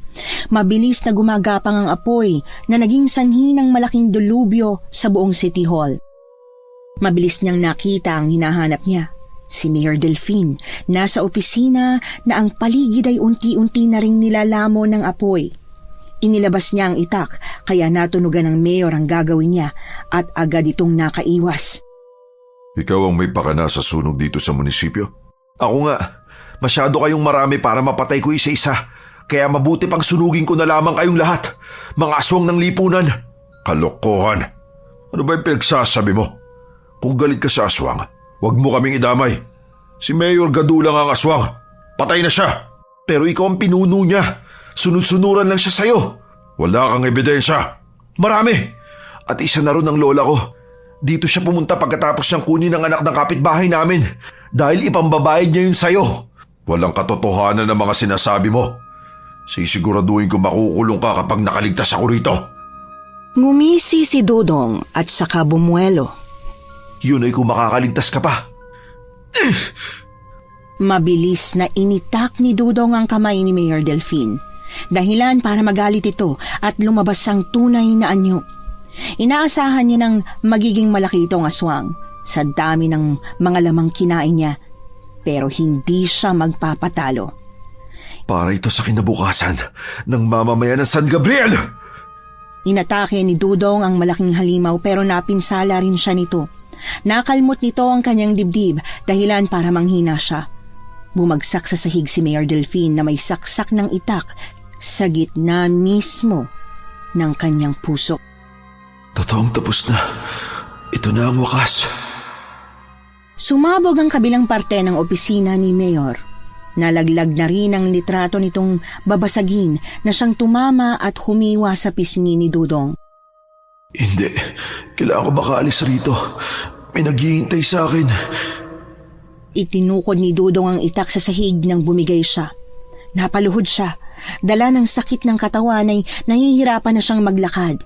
Mabilis na gumagapang ang apoy na naging sanhi ng malaking dilubyo sa buong City Hall. Mabilis niyang nakita ang hinahanap niya. Si Mayor Delfin, nasa opisina na ang paligid ay unti-unti na ring nilalamo ng apoy. Inilabas niya ang itak kaya natunugan ng mayor ang gagawin niya at agad itong nakaiwas. Ikaw ang may pakana sa sunog dito sa munisipyo? Ako nga. Masyado kayong marami para mapatay ko isa-isa. Kaya mabuti pang sunugin ko na lamang kayong lahat. Mga aswang ng lipunan. Kalokohan. Ano ba yung pinagsasabi mo? Kung galit ka sa aswang, huwag mo kaming idamay. Si Mayor Gado lang ang aswang. Patay na siya. Pero ikaw ang pinuno niya. Sunod-sunuran lang siya sa'yo. Wala kang ebidensya. Marami. At isa na rin ang lola ko. Dito siya pumunta pagkatapos niyang kunin ang anak ng kapitbahay namin. Dahil ipambabayad niya yun sa'yo. Walang katotohanan ng mga sinasabi mo. Sisiguraduhin ko makukulong ka kapag nakaligtas ako rito. Ngumisi si Dudong at saka bumuelo. Yun ay kung makakaligtas ka pa. Mabilis na initak ni Dudong ang kamay ni Mayor Delfin. Dahilan para magalit ito at lumabas ang tunay na anyo. Inaasahan niya ng magiging malaki itong aswang sa dami ng mga lamang kinain niya. Pero hindi siya magpapatalo. Para ito sa kinabukasan ng mamamayan ng San Gabriel! Inatake ni Dudong ang malaking halimaw pero napinsala rin siya nito. Nakalmot nito ang kanyang dibdib dahilan para manghina siya. Bumagsak sa sahig si Mayor Delfin na may saksak ng itak sa gitna mismo ng kanyang puso. Totoong tapos na. Ito na ang wakas. Sumabog ang kabilang parte ng opisina ni Mayor. Nalaglag na rin ang litrato nitong babasagin na siyang tumama at humiwa sa pisngi ni Dudong. Hindi. Kailangan ko makaalis rito. May naghihintay sa akin. Itinukod ni Dudong ang itak sa sahig nang bumigay siya. Napaluhod siya. Dala ng sakit ng katawan ay nahihirapan na siyang maglakad.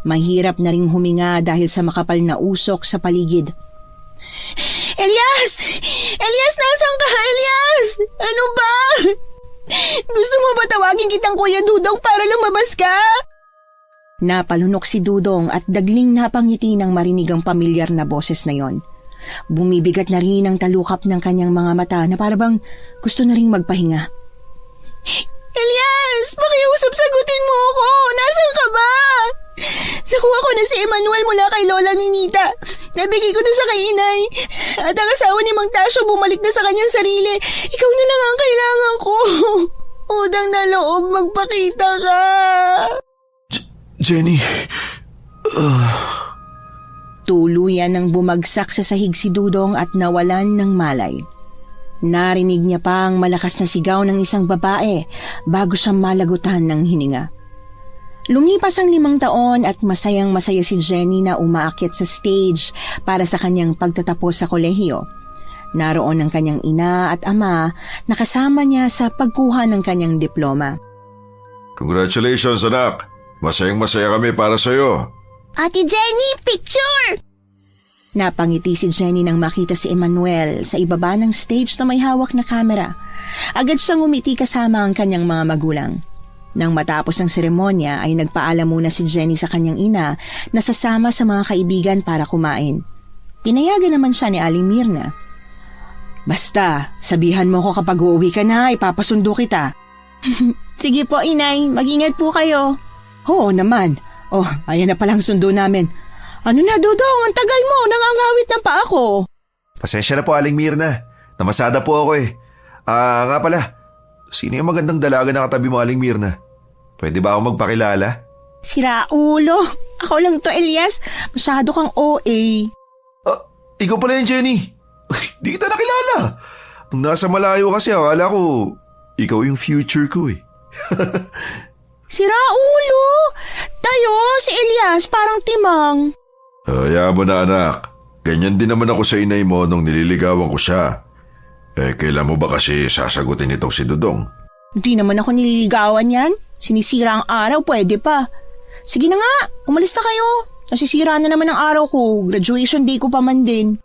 Mahirap na ring huminga dahil sa makapal na usok sa paligid. Elias! Elias, nasan ka? Elias! Ano ba? Gusto mo ba tawagin kitang Kuya Dudong para lumabas ka? Napalunok si Dudong at dagling napangiti nang marinig ang pamilyar na boses na yon. Bumibigat na rin ang talukap ng kanyang mga mata na parabang gusto na ring magpahinga. Elias! Pakiusap, sagutin mo ako! Nasaan ka ba? Nakuha ko na si Emmanuel mula kay Lola ni Nita. Nabigay ko na sa kay Inay. At ang asawa ni Mang Tasyo bumalik na sa kanyang sarili. Ikaw na lang ang kailangan ko. Udang na loob, magpakita ka. Jenny. Tuluyan nang bumagsak sa sahig si Dudong at nawalan ng malay. Narinig niya pa ang malakas na sigaw ng isang babae bago siya malagutan ng hininga. Lumipas ang 5 taon at masayang-masaya si Jenny na umaakyat sa stage para sa kanyang pagtatapos sa kolehiyo. Naroon ang kanyang ina at ama na kasama niya sa pagkuha ng kanyang diploma. Congratulations, anak. Masayang-masaya kami para sa'yo. Ate Jenny, picture! Napangiti si Jenny nang makita si Emmanuel sa ibaba ng stage na may hawak na kamera. Agad siyang umiti kasama ang kanyang mga magulang. Nang matapos ang seremonya ay nagpaalam muna si Jenny sa kanyang ina na sasama sa mga kaibigan para kumain. Pinayagan naman siya ni Aling Mirna. Basta, sabihan mo ko kapag uuwi ka na, ipapasundo kita. Sige po, Inay. Mag-ingat po kayo. Oo naman. Oh, ayan na palang sundo namin. Ano na, Dudong? Ang tagal mo. Nangangawit na pa ako. Pasensya na po, Aling Mirna. Namasada po ako eh. Nga pala. Sino yung magandang dalaga na katabi mo, Aling Mirna? Pwede ba ako magpakilala? Sira ulo. Ako lang to, Elias. Masyado kang OA. Ikaw pala yung Jenny. Di kita nakilala. Nung nasa malayo kasi akala ko, ikaw yung future ko eh. Sira ulo. Tayo, si Elias, parang timang. Hayaan mo na, anak. Ganyan din naman ako sa inay mo nung nililigawan ko siya. Kailan mo ba kasi sasagutin itong si Dudong? Hindi naman ako nililigawan yan. Sinisira ang araw, pwede pa. Sige na nga, umalis na kayo. Nasisira na naman ang araw ko. Graduation day ko pa man din.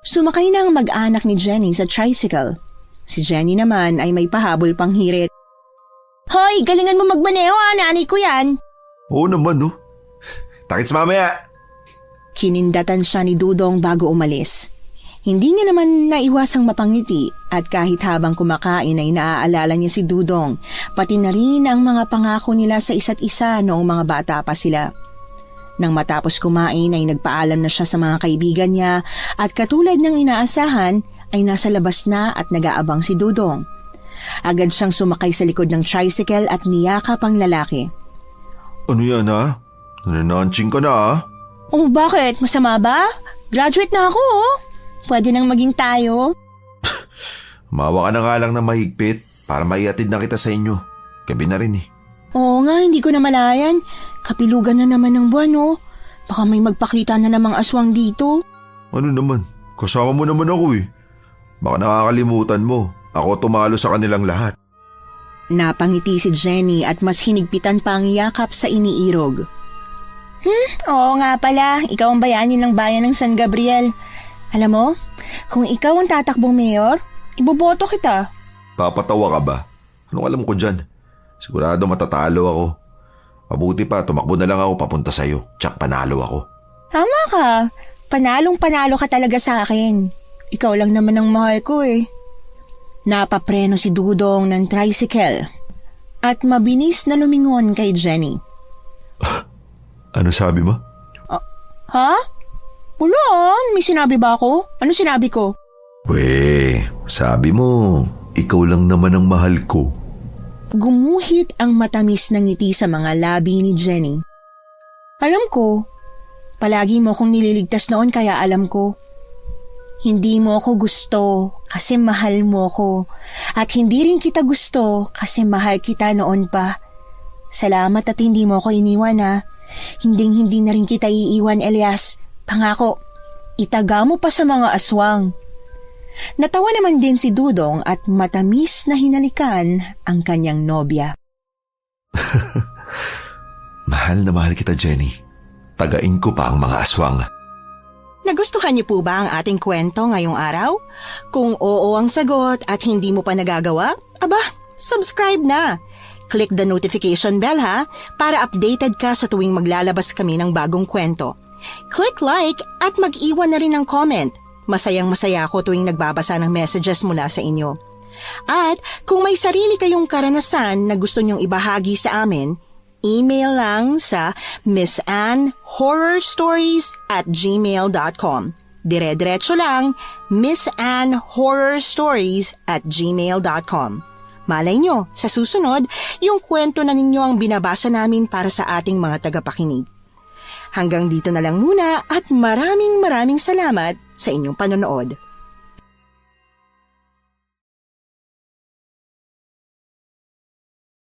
Sumakay na ang mag-anak ni Jenny sa tricycle. Si Jenny naman ay may pahabol pang hirit. Hoy, galingan mo magmaneho nanay ko yan. Oo naman no. Takits mamaya. Kinindatan siya ni Dudong bago umalis. Hindi niya naman naiwasang mapangiti at kahit habang kumakain ay naaalala niya si Dudong, pati na rin ang mga pangako nila sa isa't isa noong mga bata pa sila. Nang matapos kumain ay nagpaalam na siya sa mga kaibigan niya at katulad ng inaasahan ay nasa labas na at nag-aabang si Dudong. Agad siyang sumakay sa likod ng tricycle at niyakap ang lalaki. Ano yan ha? Nananching ka na ha? Oh, bakit? Masama ba? Graduate na ako Pwede nang maging tayo. Mawa ka na nga lang na mahigpit para maiatid na kita sa inyo. Gabi na rin eh. Oo nga, hindi ko na malayan. Kapilugan na naman ng buwan Baka may magpakita na namang aswang dito. Ano naman? Kasama mo naman ako eh. Baka nakakalimutan mo. Ako tumalo sa kanilang lahat. Napangiti si Jenny at mas hinigpitan pa ang yakap sa iniirog. Oo nga pala, ikaw ang bayani ng bayan ng San Gabriel. Alam mo, kung ikaw ang tatakbong mayor, iboboto kita. Papatawa ka ba? Anong alam ko dyan? Sigurado matatalo ako. Mabuti pa, tumakbo na lang ako papunta sa'yo. Tsak panalo ako. Tama ka. Panalong-panalo ka talaga sa akin. Ikaw lang naman ang mahal ko eh. Napapreno si Dudong ng tricycle at mabinis na lumingon kay Jenny. Ano sabi mo? Ha? Wala, may sinabi ba ako? Ano sinabi ko? Weh, sabi mo, ikaw lang naman ang mahal ko. Gumuhit ang matamis na ngiti sa mga labi ni Jenny. Alam ko, palagi mo akong nililigtas noon kaya alam ko. Hindi mo ako gusto kasi mahal mo ko. At hindi rin kita gusto kasi mahal kita noon pa. Salamat at hindi mo ako iniwan ha. Hinding-hindi na rin kita iiwan, Elias. Pangako, itaga mo pa sa mga aswang. Natawa naman din si Dudong at matamis na hinalikan ang kanyang nobya. Mahal na mahal kita, Jenny. Tagain ko pa ang mga aswang. Nagustuhan niyo po ba ang ating kwento ngayong araw? Kung oo ang sagot at hindi mo pa nagagawa, aba, subscribe na. Click the notification bell ha, para updated ka sa tuwing maglalabas kami ng bagong kwento. Click like at mag-iwan na rin ng comment. Masayang-masaya ako tuwing nagbabasa ng messages mula sa inyo. At kung may sarili kayong karanasan na gusto nyong ibahagi sa amin, email lang sa missanhorrorstories@gmail.com. Dire-diretso lang, missanhorrorstories@gmail.com. Malay nyo, sa susunod, yung kwento na ninyo ang binabasa namin para sa ating mga tagapakinig. Hanggang dito na lang muna at maraming salamat sa inyong panonood.